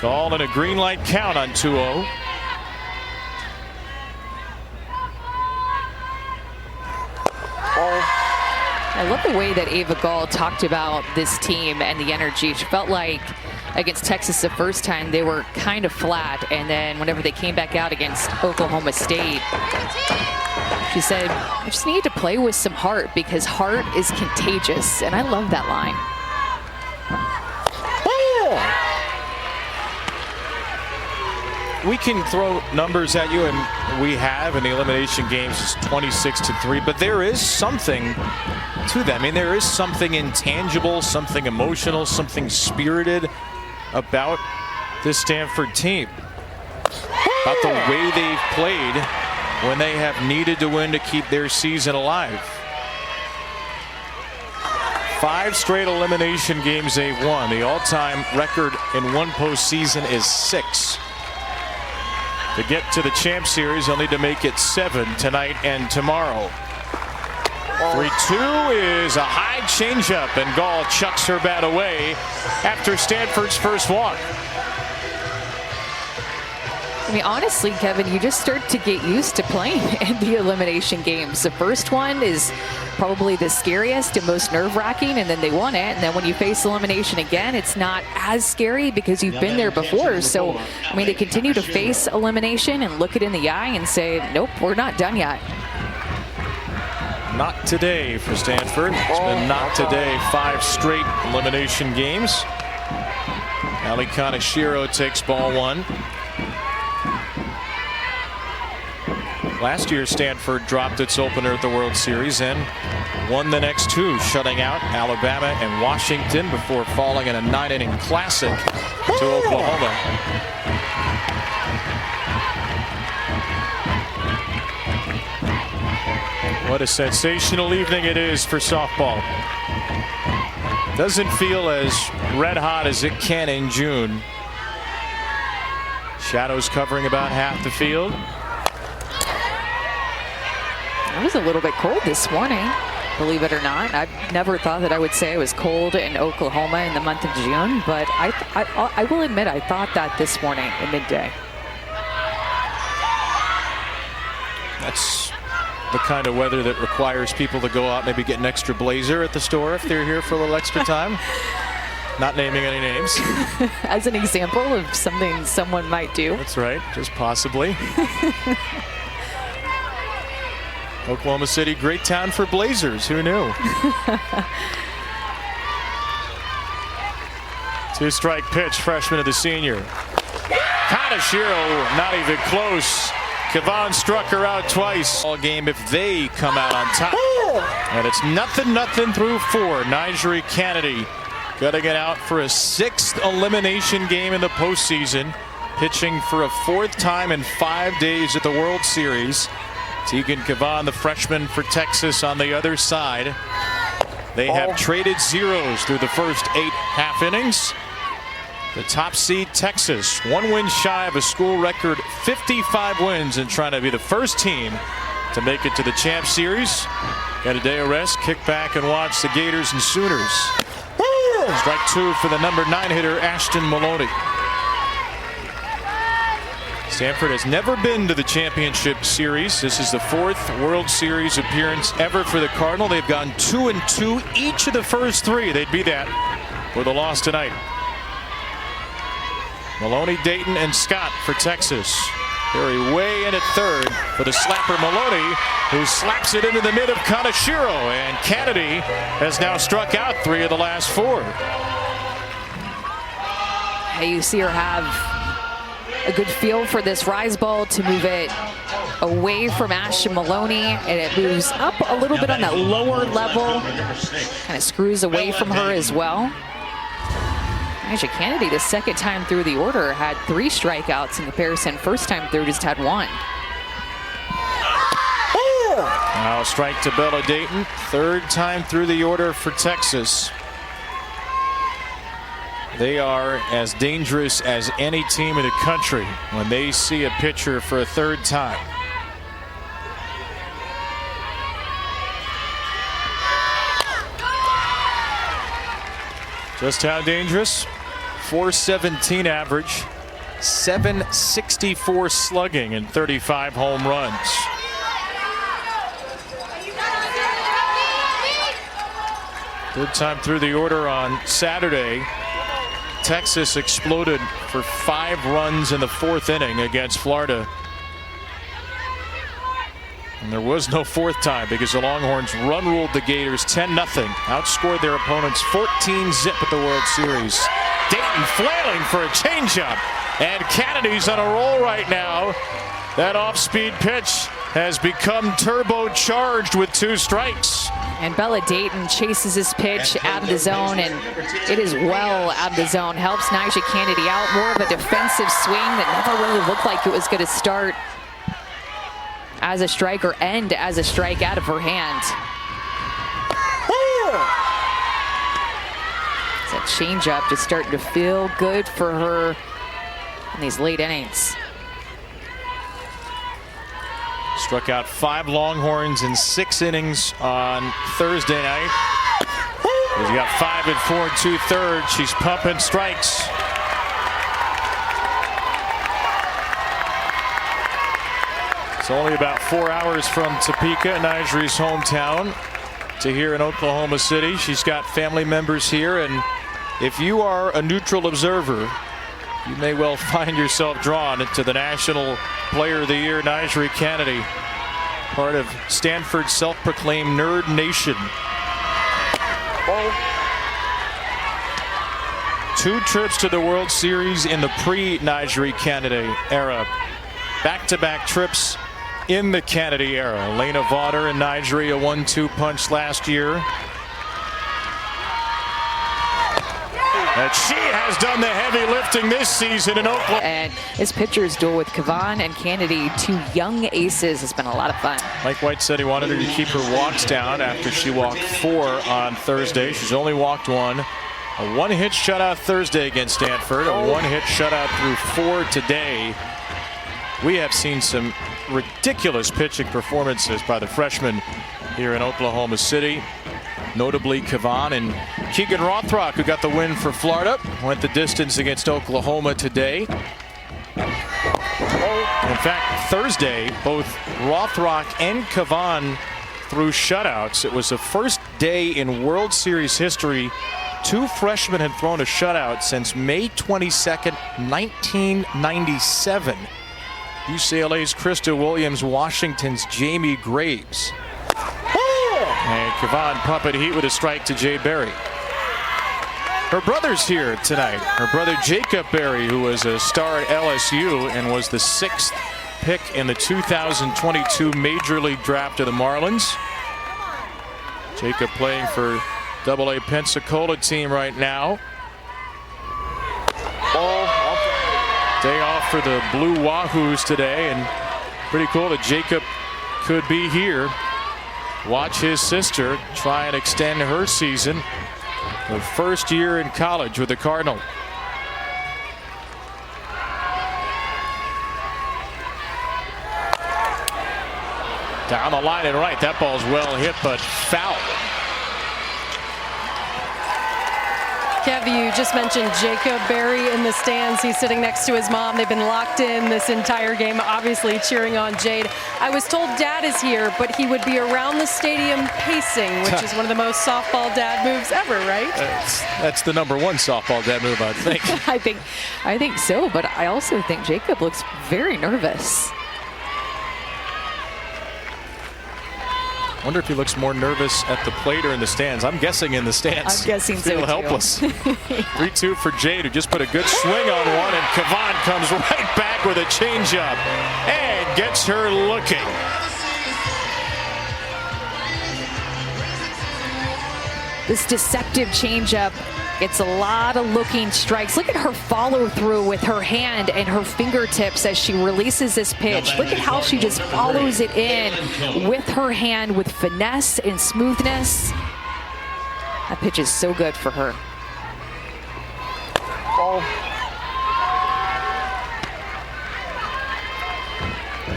Gall in a green light count on 2-0. I love the way that Ava Gall talked about this team and the energy. She felt like against Texas the first time they were kind of flat, and then whenever they came back out against Oklahoma State, she said, I just need to play with some heart because heart is contagious. And I love that line. We can throw numbers at you, and we have in the elimination games is 26-3, but there is something to that. I mean, there is something intangible, something emotional, something spirited about this Stanford team, about the way they've played when they have needed to win to keep their season alive. 5 straight elimination games they've won. The all-time record in one postseason is 6. To get to the Champ Series, they'll need to make it 7 tonight and tomorrow. 3-2 is a high changeup, and Gall chucks her bat away after Stanford's first walk. I mean, honestly, Kevin, you just start to get used to playing in the elimination games. The first one is probably the scariest and most nerve-wracking, and then they won it. And then when you face elimination again, it's not as scary because you've been there before. So, I mean, they continue to face elimination and look it in the eye and say, nope, we're not done yet. Not today for Stanford. It's been not today. 5 straight elimination games. Ali Kaneshiro takes ball 1. Last year, Stanford dropped its opener at the World Series and won the next 2, shutting out Alabama and Washington before falling in a 9-inning classic to Oklahoma. What a sensational evening it is for softball. Doesn't feel as red hot as it can in June. Shadows covering about half the field. It was a little bit cold this morning, believe it or not. I've never thought that I would say it was cold in Oklahoma in the month of June, but I will admit I thought that this morning at midday. That's the kind of weather that requires people to go out, maybe get an extra blazer at the store if they're here for a little extra time. Not naming any names. As an example of something someone might do. That's right, just possibly. Oklahoma City, great town for blazers. Who knew? 2-strike pitch, freshman of the senior. Kaneshiro, not even close. Kavan struck her out twice. All game if they come out on top. And it's 0-0 through 4. Nigeri Kennedy gutting it out for a 6th elimination game in the postseason. Pitching for a 4th time in 5 days at the World Series. Tegan Kavan, the freshman for Texas, on the other side. They have traded zeros through the first 8 half innings. The top seed Texas, 1 win shy of a school record 55 wins and trying to be the first team to make it to the Champ Series. Got a day of rest, kick back and watch the Gators and Sooners. Strike 2 for the number 9 hitter Ashton Maloney. Stanford has never been to the championship series. This is the 4th World Series appearance ever for the Cardinal. They've gone 2-2 each of the first 3. They'd be that with a loss tonight. Maloney, Dayton, and Scott for Texas. Perry way in at third for the slapper Maloney, who slaps it into the mid of Kaneshiro. And Kennedy has now struck out 3 of the last 4. You see her have a good feel for this rise ball to move it away from Ashton Maloney, and it moves up a little bit on that lower level. Kind of screws away from her as well. Nyjah Kennedy, the second time through the order, had 3 strikeouts in comparison. First time through, just had 1. Now a strike to Bella Dayton. 3rd time through the order for Texas. They are as dangerous as any team in the country when they see a pitcher for a 3rd time. Just how dangerous? 417 average, 764 slugging, and 35 home runs. Third time through the order on Saturday. Texas exploded for 5 runs in the 4th inning against Florida. And there was no 4th time because the Longhorns run-ruled the Gators 10-0. Outscored their opponents 14-zip at the World Series. Dayton flailing for a changeup. And Kennedy's on a roll right now. That off-speed pitch has become turbocharged with 2 strikes. And Bella Dayton chases his pitch out of the zone, and it is well out of the zone. Helps Nyjah Kennedy out. More of a defensive swing that never really looked like it was going to start as a strike or end as a strike out of her hand. That changeup just starting to feel good for her in these late innings. Struck out 5 Longhorns in 6 innings on Thursday night. She's got 5 and 4 2/3. She's pumping strikes. It's only about 4 hours from Topeka, Nyjah's hometown, to here in Oklahoma City. She's got family members here, and if you are a neutral observer, you may well find yourself drawn into the National Player of the Year, Nyjah Kennedy, part of Stanford's self-proclaimed Nerd Nation. 2 trips to the World Series in the pre-Nyjah Kennedy era. Back-to-back trips in the Kennedy era. Lena Vaughter and Nyjah, a 1-2 punch last year. And she has done the heavy lifting this season in Oklahoma. And his pitcher's duel with Kavan and Kennedy, 2 young aces, has been a lot of fun. Mike White said he wanted her to keep her walks down after she walked 4 on Thursday. She's only walked 1. A 1-hit shutout Thursday against Stanford. A 1-hit shutout through 4 today. We have seen some ridiculous pitching performances by the freshmen here in Oklahoma City. Notably Kavan and Keegan Rothrock, who got the win for Florida, went the distance against Oklahoma today. In fact, Thursday, both Rothrock and Kavan threw shutouts. It was the first day in World Series history 2 freshmen had thrown a shutout since May 22nd, 1997. UCLA's Krista Williams, Washington's Jamie Graves. And Kavan pumping heat with a strike to Jay Berry. Her brother's here tonight. Her brother Jacob Berry, who was a star at LSU and was the 6th pick in the 2022 Major League Draft of the Marlins. Jacob playing for AA Pensacola team right now. Day off for the Blue Wahoos today, and pretty cool that Jacob could be here. Watch his sister try and extend her season. Her first year in college with the Cardinal. Down the line and right. That ball's well hit, but foul. Kev, you just mentioned Jacob Berry in the stands. He's sitting next to his mom. They've been locked in this entire game, obviously cheering on Jade. I was told Dad is here, but he would be around the stadium pacing, which is one of the most softball dad moves ever, right? That's the #1 softball dad move, I think. I think so, but I also think Jacob looks very nervous. Wonder if he looks more nervous at the plate or in the stands. I'm guessing in the stands. I'm guessing so, Feel too. helpless. 3-2 for Jade, who just put a good swing on one, and Kavan comes right back with a changeup and gets her looking. This deceptive changeup gets a lot of looking strikes. Look at her follow through with her hand and her fingertips as she releases this pitch. Look at how she just follows it in with her hand with finesse and smoothness. That pitch is so good for her.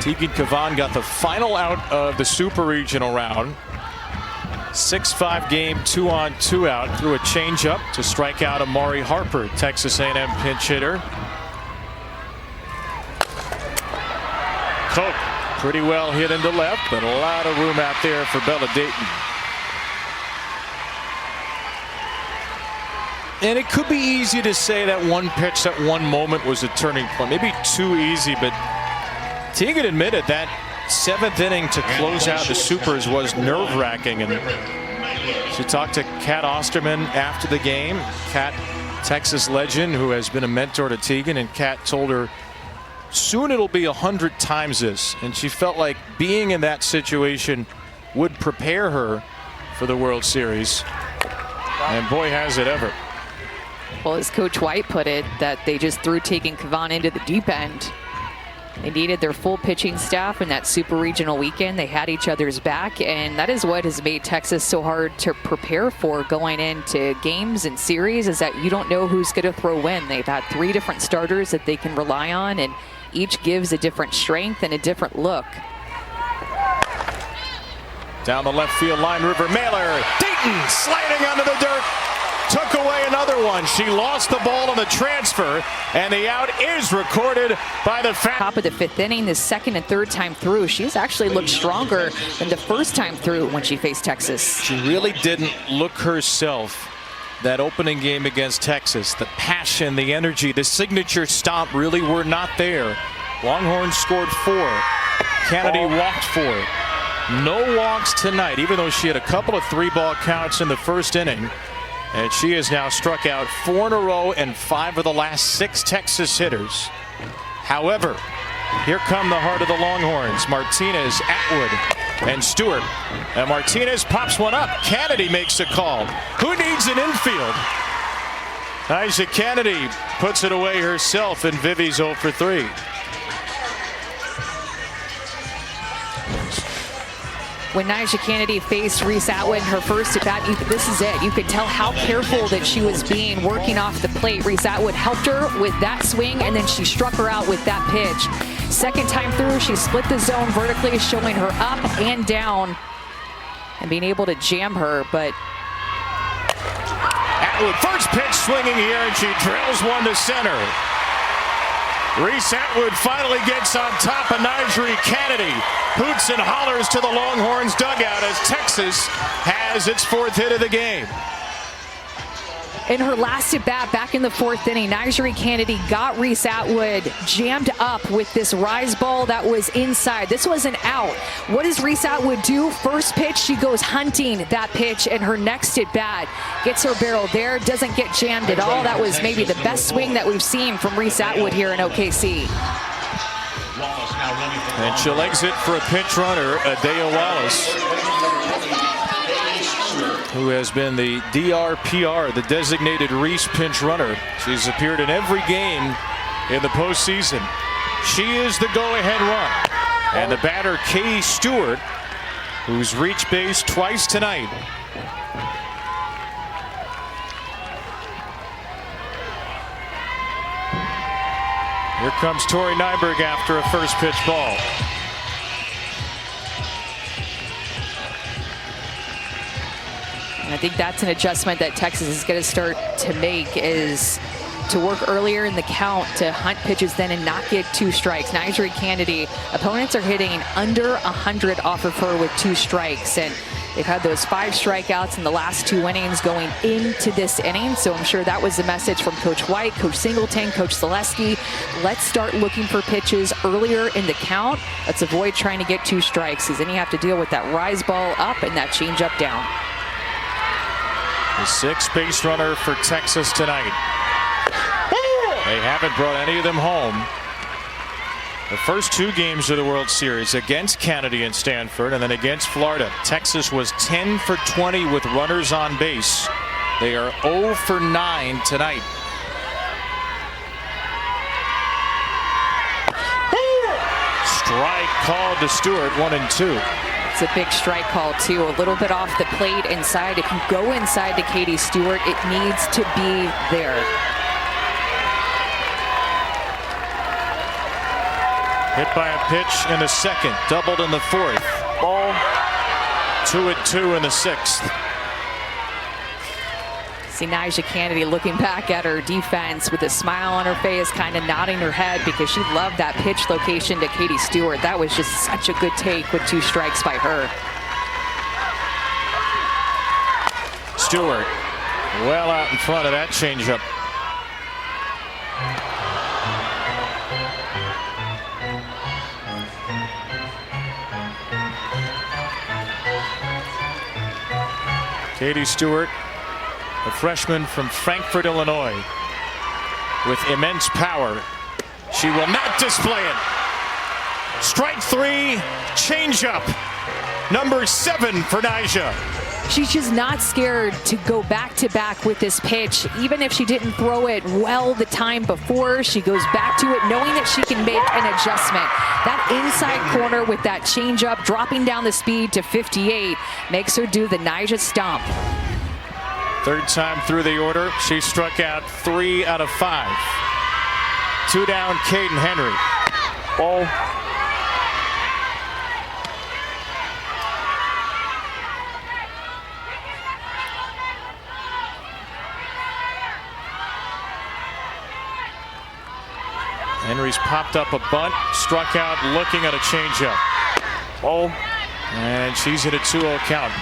Tegan Kavan got the final out of the Super Regional round. 6-5 game, 2-on-2 out, threw a changeup to strike out Amari Harper, Texas A&M pinch hitter. Cope pretty well hit into left, but a lot of room out there for Bella Dayton. And it could be easy to say that one pitch, that one moment was a turning point. Maybe too easy, but Tegan admitted that 7th inning to close out the Supers was nerve-wracking, and she talked to Kat Osterman after the game. Kat, Texas legend, who has been a mentor to Tegan, and Kat told her soon it'll be 100 times this, and she felt like being in that situation would prepare her for the World Series, and boy has it ever. Well, as Coach White put it, that they just threw Tegan Kavan into the deep end. They needed their full pitching staff in that Super Regional weekend. They had each other's back, and that is what has made Texas so hard to prepare for going into games and series, is that you don't know who's going to throw when. They've had 3 different starters that they can rely on, and each gives a different strength and a different look. Down the left field line, River Mailer. Dayton sliding onto the dirt. Took away another one. She lost the ball on the transfer, and the out is recorded by the top of the 5th inning. The second and third time through, she's actually looked stronger than the first time through when she faced Texas. She really didn't look herself that opening game against Texas. The passion, the energy, the signature stomp really were not there. Longhorns scored 4. Kennedy walked 4. No walks tonight, even though she had a couple of 3-ball counts in the first inning. And she has now struck out 4 in a row and 5 of the last 6 Texas hitters. However, here come the heart of the Longhorns. Martinez, Atwood, and Stewart. And Martinez pops one up. Kennedy makes a call. Who needs an infield? Nyjah Kennedy puts it away herself, and Vivi's 0 for 3. When Nyjah Kennedy faced Reese Atwood in her first at bat, this is it. You could tell how careful that she was being working off the plate. Reese Atwood helped her with that swing, and then she struck her out with that pitch. Second time through, she split the zone vertically, showing her up and down and being able to jam her. But Atwood, first pitch swinging here, and she drills one to center. Reese Atwood finally gets on top of Nyjah Kennedy. Hoots and hollers to the Longhorns dugout as Texas has its 4th hit of the game. in her last at bat back in the 4th inning, Nyjah Kennedy got Reese Atwood jammed up with this rise ball that was inside. This was an out. What does Reese Atwood do? First pitch, she goes hunting that pitch, and her next at bat gets her barrel there, doesn't get jammed at all. That was maybe the best swing that we've seen from Reese Atwood here in OKC. And she'll exit for a pinch runner, Adea Wallace, who has been the DRPR, the designated Reese pinch runner. She's appeared in every game in the postseason. She is the go-ahead run. And the batter, Katie Stewart, who's reached base twice tonight. Here comes Tori Nyberg after a first pitch ball. think that's an adjustment that Texas is going to start to make, is to work earlier in the count, to hunt pitches then and not get 2 strikes. Nyjah Kennedy, opponents are hitting under 100 off of her with 2 strikes, and they've had those 5 strikeouts in the last 2 innings going into this inning. So I'm sure that was the message from Coach White, Coach Singleton, Coach Selesky. Let's start looking for pitches earlier in the count. Let's avoid trying to get 2 strikes, because then you have to deal with that rise ball up and that changeup down. The 6th base runner for Texas tonight. They haven't brought any of them home. The first 2 games of the World Series, against Kennedy and Stanford and then against Florida, Texas was 10 for 20 with runners on base. They are 0 for 9 tonight. Strike called to Stewart, 1-2. It's a big strike call too, a little bit off the plate inside. If you go inside to Katie Stewart, it needs to be there. Hit by a pitch in the 2nd, doubled in the 4th. Ball. 2-2 in the 6th. See Nyjah Kennedy looking back at her defense with a smile on her face, kind of nodding her head, because she loved that pitch location to Katie Stewart. That was just such a good take with 2 strikes by her. Stewart well out in front of that changeup. Katie Stewart, a freshman from Frankfort, Illinois, with immense power. She will not display it. Strike 3, changeup, number 7 for Nyjah. She's just not scared to go back-to-back with this pitch. Even if she didn't throw it well the time before, she goes back to it knowing that she can make an adjustment. That inside corner with that changeup, dropping down the speed to 58, makes her do the Nyjah stomp. 3rd time through the order. She struck out 3 out of 5. 2 down, Caden Henry. Ball. Henry's popped up a bunt, struck out looking at a changeup. Ball. And she's hit a 2-0 count.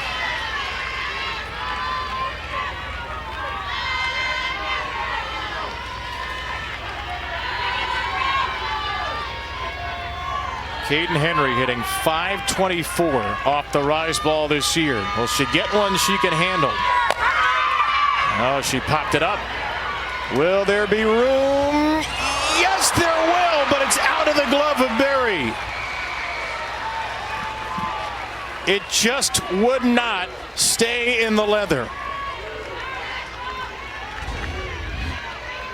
Caden Henry hitting .524 off the rise ball this year. Will she get one she can handle? Oh, she popped it up. Will there be room? Yes, there will, but it's out of the glove of Berry. It just would not stay in the leather.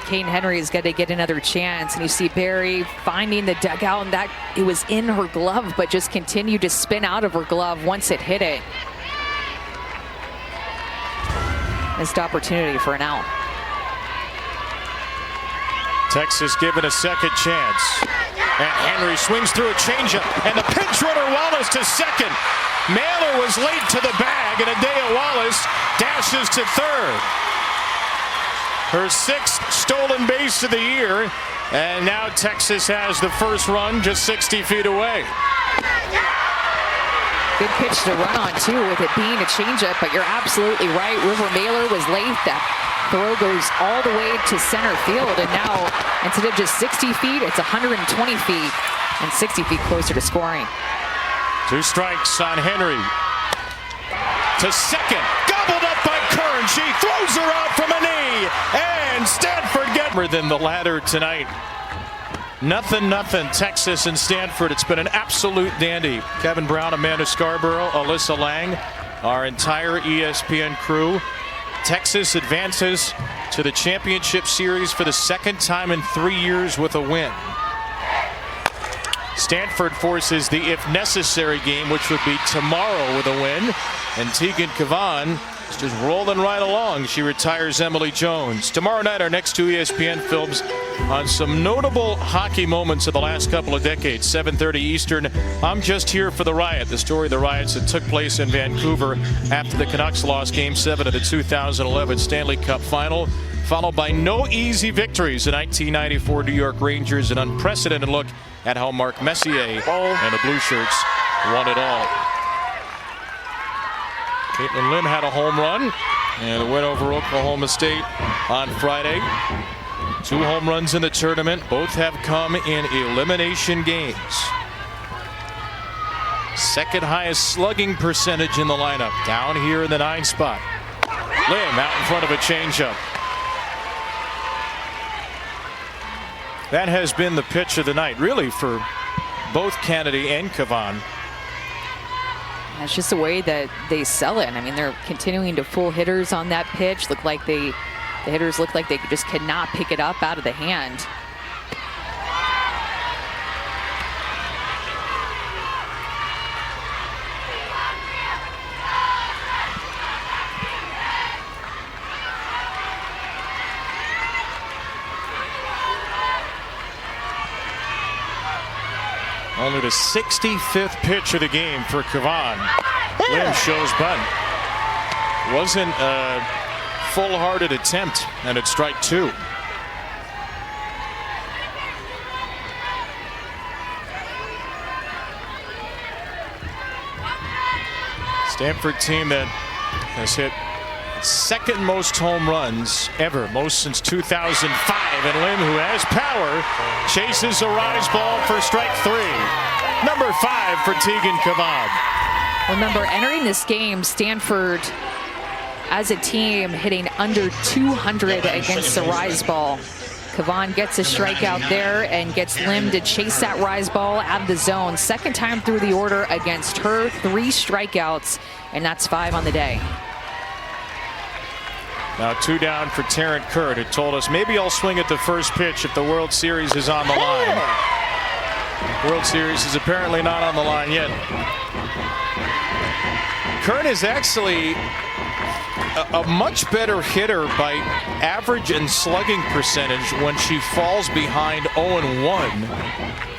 Caden Henry is going to get another chance, and you see Berry finding the dugout, and that it was in her glove, but just continued to spin out of her glove once it hit it. Missed opportunity for an out. Texas given a 2nd chance. And Henry swings through a changeup. And the pinch runner Wallace to 2nd. Mailer was late to the bag, and Adea Wallace dashes to 3rd. Her 6th stolen base of the year. And now Texas has the first run just 60 feet away. Good pitch to run on, too, with it being a changeup, but you're absolutely right. River Mailer was late. That throw goes all the way to center field, and now instead of just 60 feet, it's 120 feet and 60 feet closer to scoring. 2 strikes on Henry. To 2nd, gobbled up by Kern. She throws her out from a knee, and Stanford gets more than the ladder tonight. Nothing, Texas and Stanford. It's been an absolute dandy. Kevin Brown, Amanda Scarborough, Alyssa Lang, our entire ESPN crew. Texas advances to the championship series for the 2nd time in 3 years with a win. Stanford forces the if necessary game, which would be tomorrow with a win. And Tegan Cavan It's just rolling right along. She retires Emily Jones. Tomorrow night, our next 2 ESPN films on some notable hockey moments of the last couple of decades. 7:30 Eastern. I'm just here for the riot. The story of the riots that took place in Vancouver after the Canucks lost Game 7 of the 2011 Stanley Cup Final, followed by no easy victories. The 1994 New York Rangers, an unprecedented look at how Mark Messier and the Blue Shirts won it all. Caitlin Lim had a home run and a win over Oklahoma State on Friday. 2 home runs in the tournament. Both have come in elimination games. Second highest slugging percentage in the lineup, down here in the 9 spot. Lim out in front of a changeup. That has been the pitch of the night, really, for both Kennedy and Kavan. It's just the way that they sell it. I mean, they're continuing to pull hitters on that pitch. The hitters look like they just cannot pick it up out of the hand. Only the 65th pitch of the game for Kavan. Lim shows bunt. Wasn't a full-hearted attempt, and it's strike 2. Stanford team that has hit second most home runs ever, most since 2005. And Lim, who has power, chases a rise ball for strike 3. Number 5 for Tegan Kavan. Remember, entering this game, Stanford, as a team, hitting under 200 against the rise ball. Kavan gets a strikeout there and gets Lim to chase that rise ball out of the zone. Second time through the order against her, 3 strikeouts, and that's 5 on the day. Now 2 down for Taryn Kerr, who told us maybe I'll swing at the first pitch if the World Series is on the line. World Series is apparently not on the line yet. Kern is actually a much better hitter by average and slugging percentage when she falls behind 0-1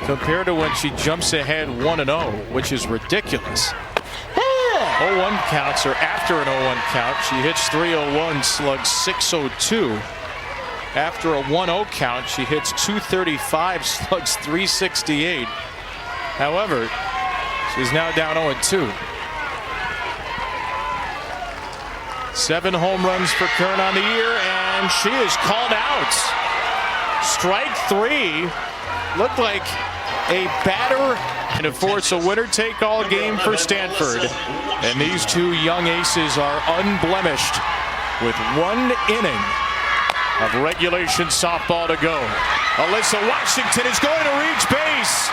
compared to when she jumps ahead 1-0, which is ridiculous. 0-1 counts, or after an 0-1 count, she hits .301, slugs .602. After a 1-0 count, she hits .235, slugs .368. However, she's now down 0-2. 7 home runs for Kern on the year, and she is called out. Strike 3. Looked like a batter, and it forced a winner-take-all game for Stanford. And these 2 young aces are unblemished with 1 inning of regulation softball to go. Alyssa Washington is going to reach base.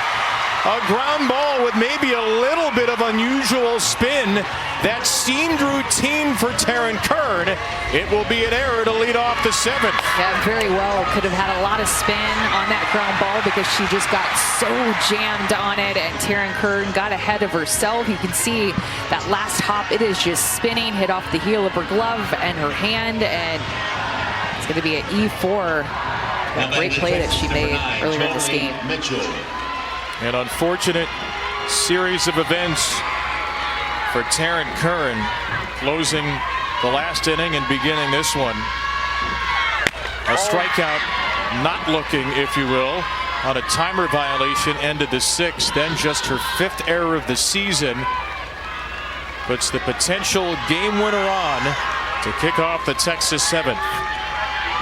A ground ball with maybe a little bit of unusual spin that seemed routine for Taryn Kern. It will be an error to lead off the 7th. Yeah, very well. Could have had a lot of spin on that ground ball because she just got so jammed on it, and Taryn Kern got ahead of herself. You can see that last hop, it is just spinning, hit off the heel of her glove and her hand, and it's going to be an E4. A great play that she made earlier in this game. An unfortunate series of events for Taryn Kern, closing the last inning and beginning this one. A strikeout, not looking, if you will, on a timer violation, ended the 6th, then just her 5th error of the season. Puts the potential game winner on to kick off the Texas 7th.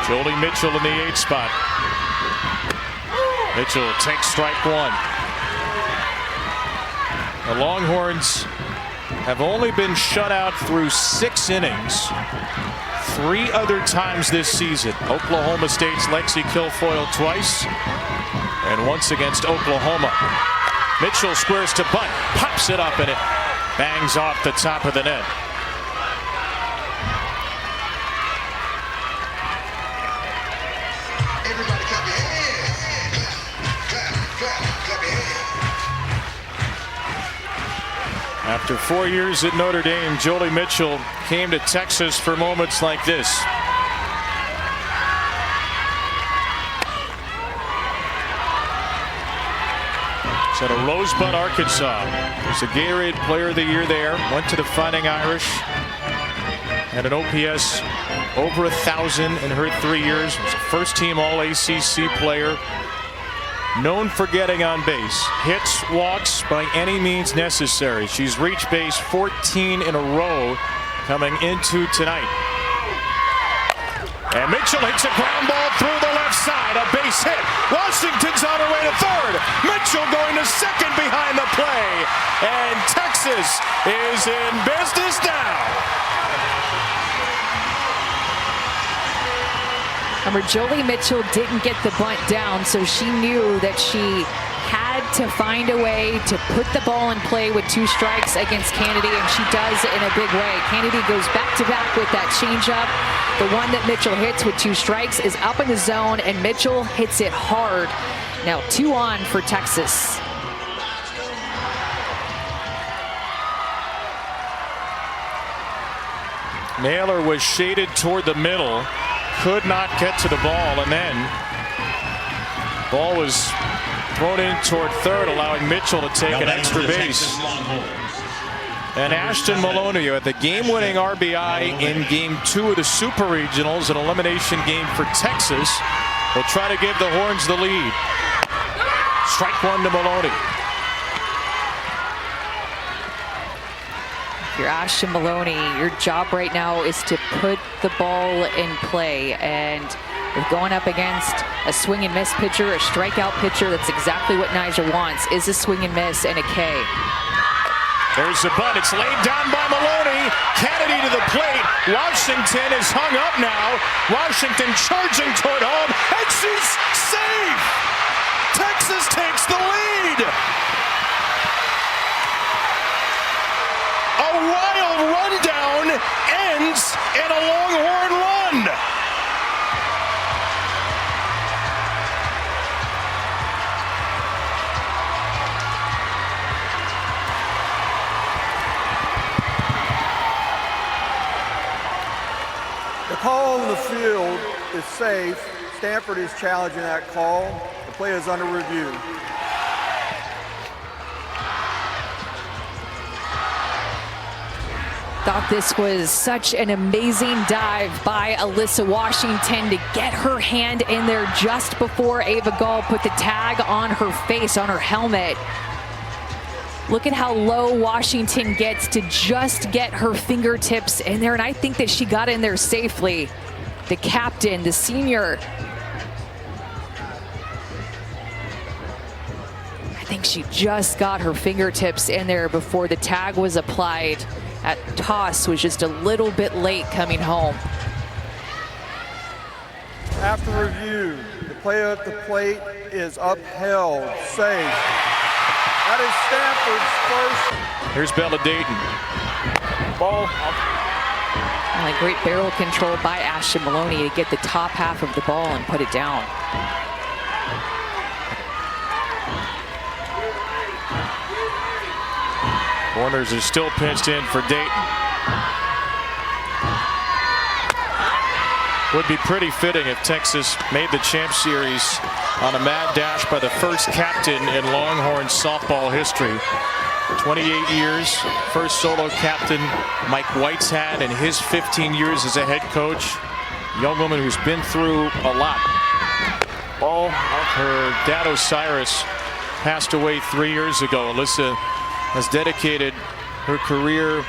Jolie Mitchell in the 8th spot. Mitchell takes strike 1. The Longhorns have only been shut out through 6 innings 3 other times this season. Oklahoma State's Lexi Kilfoyle twice, and once against Oklahoma. Mitchell squares to bunt, pops it up, and it bangs off the top of the net. Everybody clap your hands. Clap, clap, clap your hands. After 4 years at Notre Dame, Jolie Mitchell came to Texas for moments like this. She's at a Rosebud, Arkansas. Was a Gatorade Player of the Year there. Went to the Fighting Irish. Had an OPS over 1,000 in her 3 years. Was a first-team All-ACC player. Known for getting on base. Hits, walks by any means necessary. She's reached base 14 in a row coming into tonight. And Mitchell hits a ground ball through the left side. A base hit. Washington's on her way to third. Mitchell going to second behind the play. And Texas is in business now. Remember, Jolie Mitchell didn't get the bunt down, so she knew that she had to find a way to put the ball in play with 2 strikes against Kennedy, and she does it in a big way. Kennedy goes back-to-back with that changeup. The one that Mitchell hits with 2 strikes is up in the zone, and Mitchell hits it hard. Now 2 on for Texas. Naylor was shaded toward the middle. Could not get to the ball, and then ball was thrown in toward third, allowing Mitchell to take an extra base. And Ashton Maloney at the game-winning RBI in Game 2 of the Super Regionals, an elimination game for Texas, will try to give the Horns the lead. Strike 1 to Maloney. If you're Ashton Maloney, your job right now is to put the ball in play, and with going up against a swing and miss pitcher, a strikeout pitcher, that's exactly what Nyjah wants, is a swing and miss and a K. There's the bunt. It's laid down by Maloney. Kennedy to the plate. Washington is hung up now. Washington charging toward home, and she's safe. Texas takes the lead. A wild rundown ends in a Longhorn run. The call on the field is safe. Stanford is challenging that call. The play is under review. Thought this was such an amazing dive by Alyssa Washington to get her hand in there just before Ava Gall put the tag on her face, on her helmet. Look at how low Washington gets to just get her fingertips in there, and I think that she got in there safely. The captain, the senior. I think she just got her fingertips in there before the tag was applied. That toss was just a little bit late coming home. After review, the play at the plate is upheld, safe. That is Stanford's first. Here's Bella Dayton. Ball. And a great barrel control by Ashton Maloney to get the top half of the ball and put it down. Corners are still pinched in for Dayton. Would be pretty fitting if Texas made the Champ Series on a mad dash by the first captain in Longhorn softball history. 28 years, first solo captain Mike White's had in his 15 years as a head coach. Young woman who's been through a lot. Ball. Her dad Osiris passed away 3 years ago. Alyssa has dedicated her career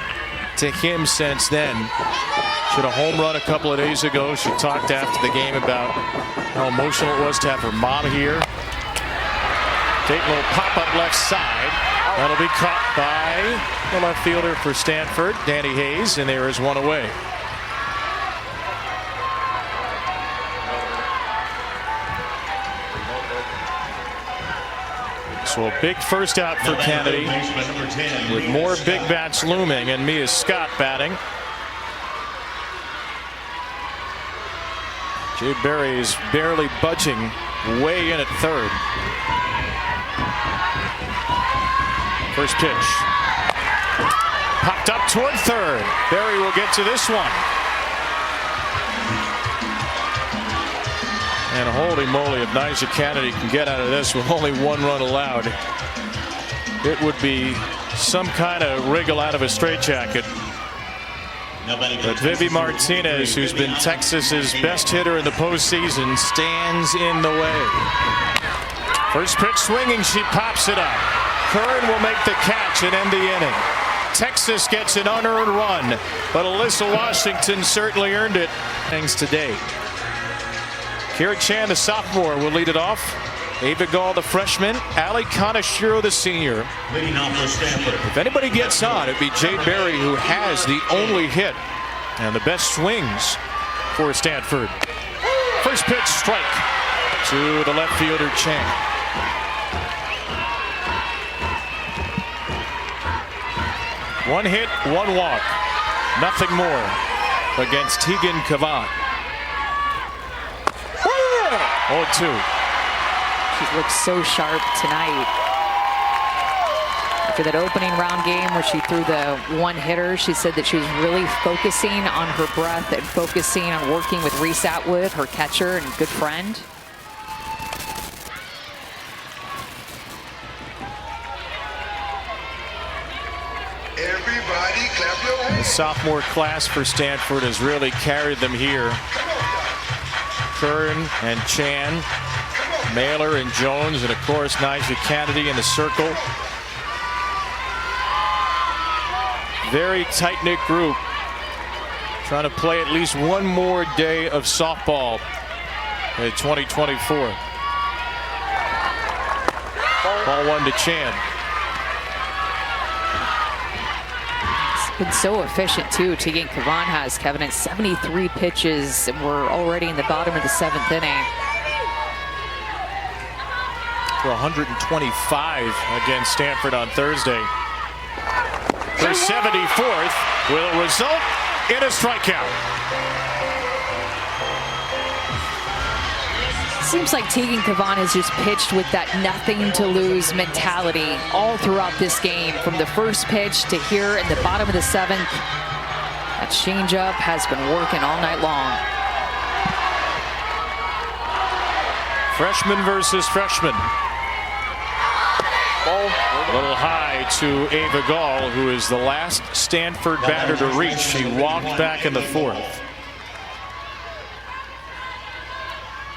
to him since then. She had a home run a couple of days ago. She talked after the game about how emotional it was to have her mom here. Dayton will pop up left side. That'll be caught by the left fielder for Stanford, Danny Hayes, and there is one away. So a big first out for Kennedy, with more big bats looming, and Mia Scott batting. Jade Berry is barely budging, way in at third. First pitch. Popped up toward third. Berry will get to this one. And holy moly, if Nyjah Kennedy can get out of this with only one run allowed, it would be some kind of wriggle out of a straitjacket. But Vivi Martinez, who's been Texas's best hitter in the postseason, stands in the way. First pitch swinging, she pops it up. Curran will make the catch and end the inning. Texas gets an unearned run, but Alyssa Washington certainly earned it. Thanks today. Kira Chan, the sophomore, will lead it off. Ava Gall, the freshman. Ali Kaneshiro, the senior. Leading off for Stanford. If anybody gets on, it'd be Jade Berry, who has the only hit and the best swings for Stanford. First pitch, strike to the left fielder, Chan. One hit, one walk. Nothing more against Tegan Cavan. 0-2. She looks so sharp tonight. After that opening round game where she threw the one hitter, she said that she was really focusing on her breath and focusing on working with Reese Atwood, her catcher and good friend. Everybody clap your hands. The sophomore class for Stanford has really carried them here. Curran and Chan, Mailer and Jones, and of course Nyjah Kennedy in the circle. Very tight-knit group, trying to play at least one more day of softball in 2024. Ball one to Chan. Been so efficient too. Tegan Cavan has, Kevin, at 73 pitches, and we're already in the bottom of the 7th inning. For 125 against Stanford on Thursday. Her 74th will result in a strikeout. Seems like Tegan Cavan has just pitched with that nothing to lose mentality all throughout this game, from the first pitch to here in the bottom of the 7th. That changeup has been working all night long. Freshman versus freshman. A little high to Ava Gall, who is the last Stanford batter to reach. She walked back in the 4th.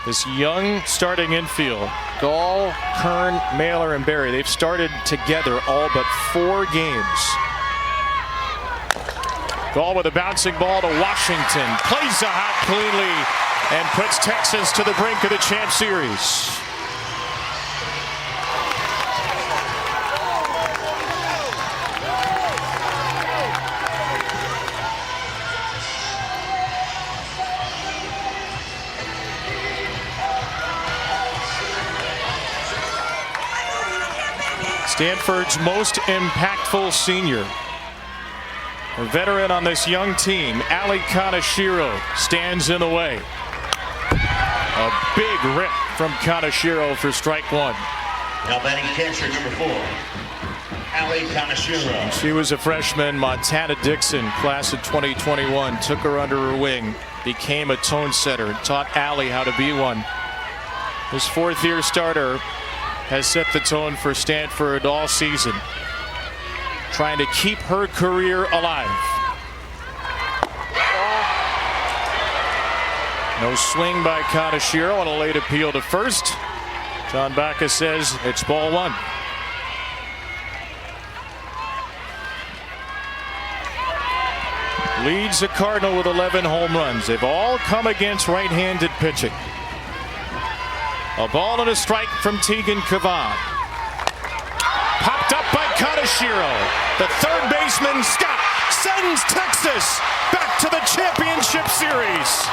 This young starting infield, Gall, Kern, Mailer, and Berry, they've started together all but 4 games. Gall with a bouncing ball to Washington. Plays the hot cleanly and puts Texas to the brink of the Champ Series. Stanford's most impactful senior. A veteran on this young team, Ali Kaneshiro, stands in the way. A big rip from Kaneshiro for strike one. Now batting catcher number 4, Ali Kaneshiro. She was a freshman. Montana Dixon, class of 2021, took her under her wing, became a tone setter, and taught Ali how to be one. This 4th-year starter has set the tone for Stanford all season, trying to keep her career alive. No swing by Kaneshiro on a late appeal to first. John Backus says it's ball one. Leads the Cardinal with 11 home runs. They've all come against right-handed pitching. A ball and a strike from Tegan Cavan. Popped up by Kaneshiro. The third baseman, Scott, sends Texas back to the championship series.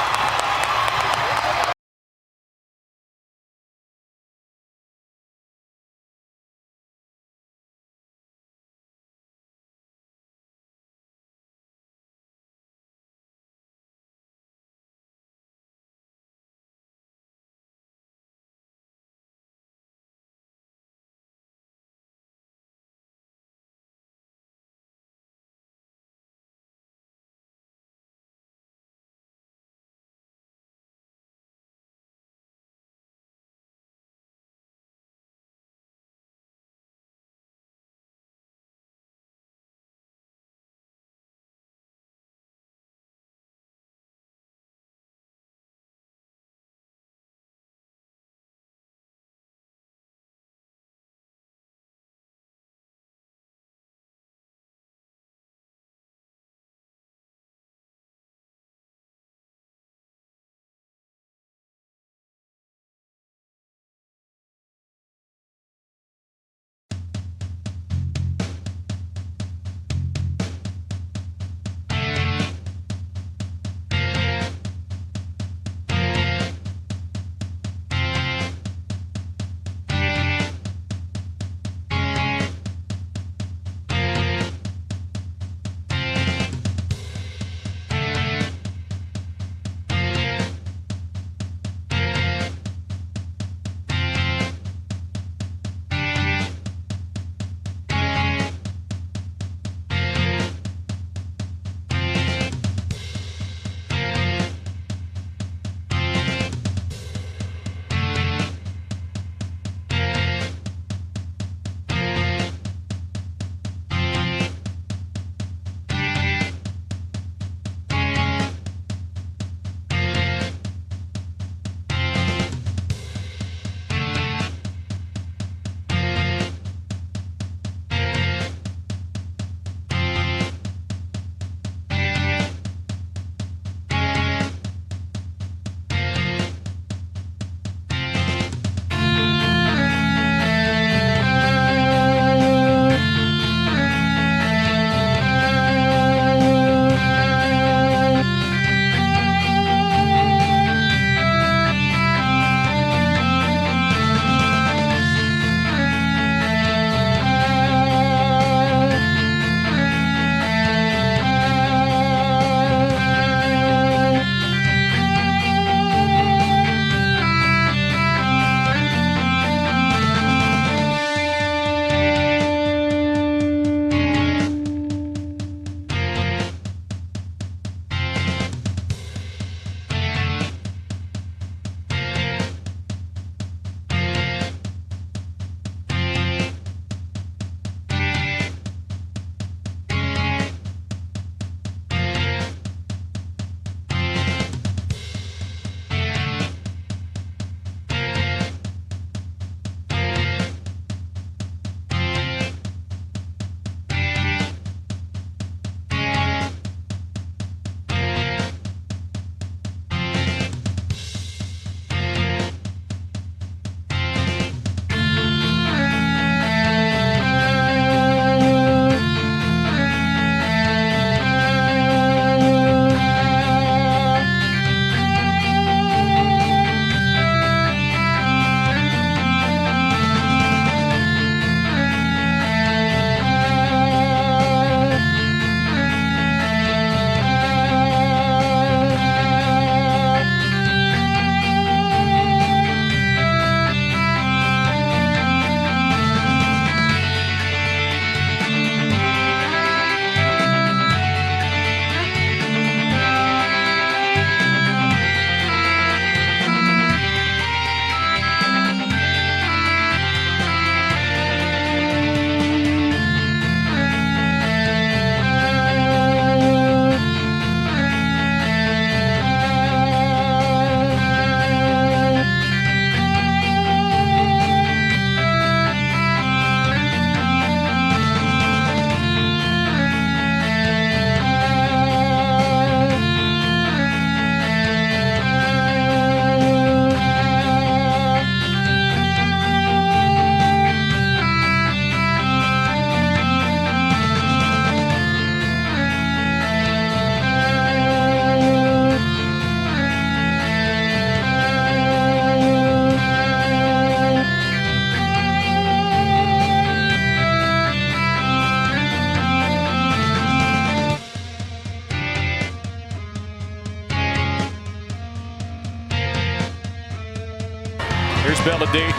Here's Bella Dayton.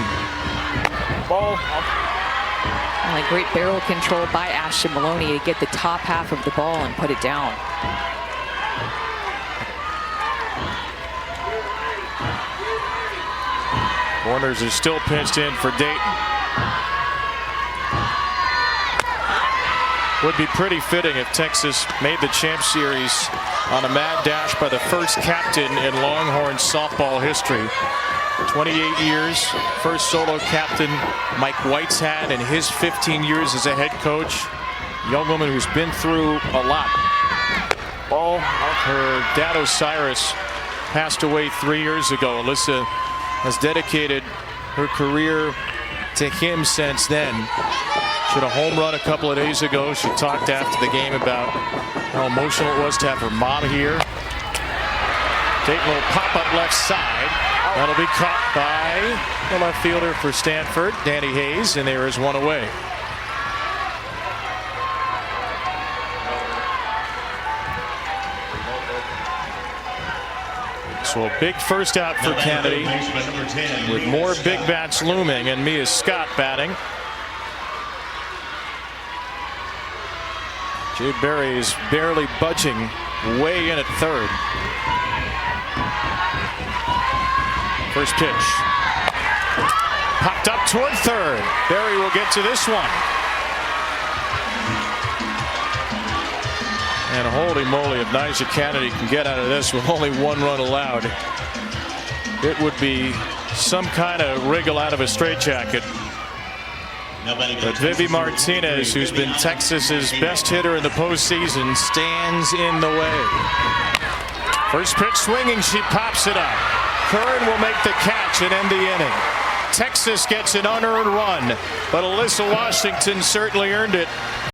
Ball. And a great barrel control by Ashton Maloney to get the top half of the ball and put it down. Corners are still pinched in for Dayton. Would be pretty fitting if Texas made the Champ Series on a mad dash by the first captain in Longhorn softball history. 28 years, first solo captain Mike White's had in his 15 years as a head coach. Young woman who's been through a lot. Ball. Her dad Osiris passed away 3 years ago. Alyssa has dedicated her career to him since then. She had a home run a couple of days ago. She talked after the game about how emotional it was to have her mom here. Dayton will pop up left side. That'll be caught by the left fielder for Stanford, Danny Hayes, and there is one away. So a big first out for Kennedy, with more big bats looming, and Mia Scott batting. Jade Berry is barely budging, way in at third. First pitch. Popped up toward third. Berry will get to this one. And holy moly, if Nyjah Kennedy can get out of this with only one run allowed, it would be some kind of wriggle out of a straitjacket. But Vivi Martinez, who's been Texas's best hitter in the postseason, stands in the way. First pitch swinging, she pops it up. Curran will make the catch and end the inning. Texas gets an unearned run, but Alyssa Washington certainly earned it.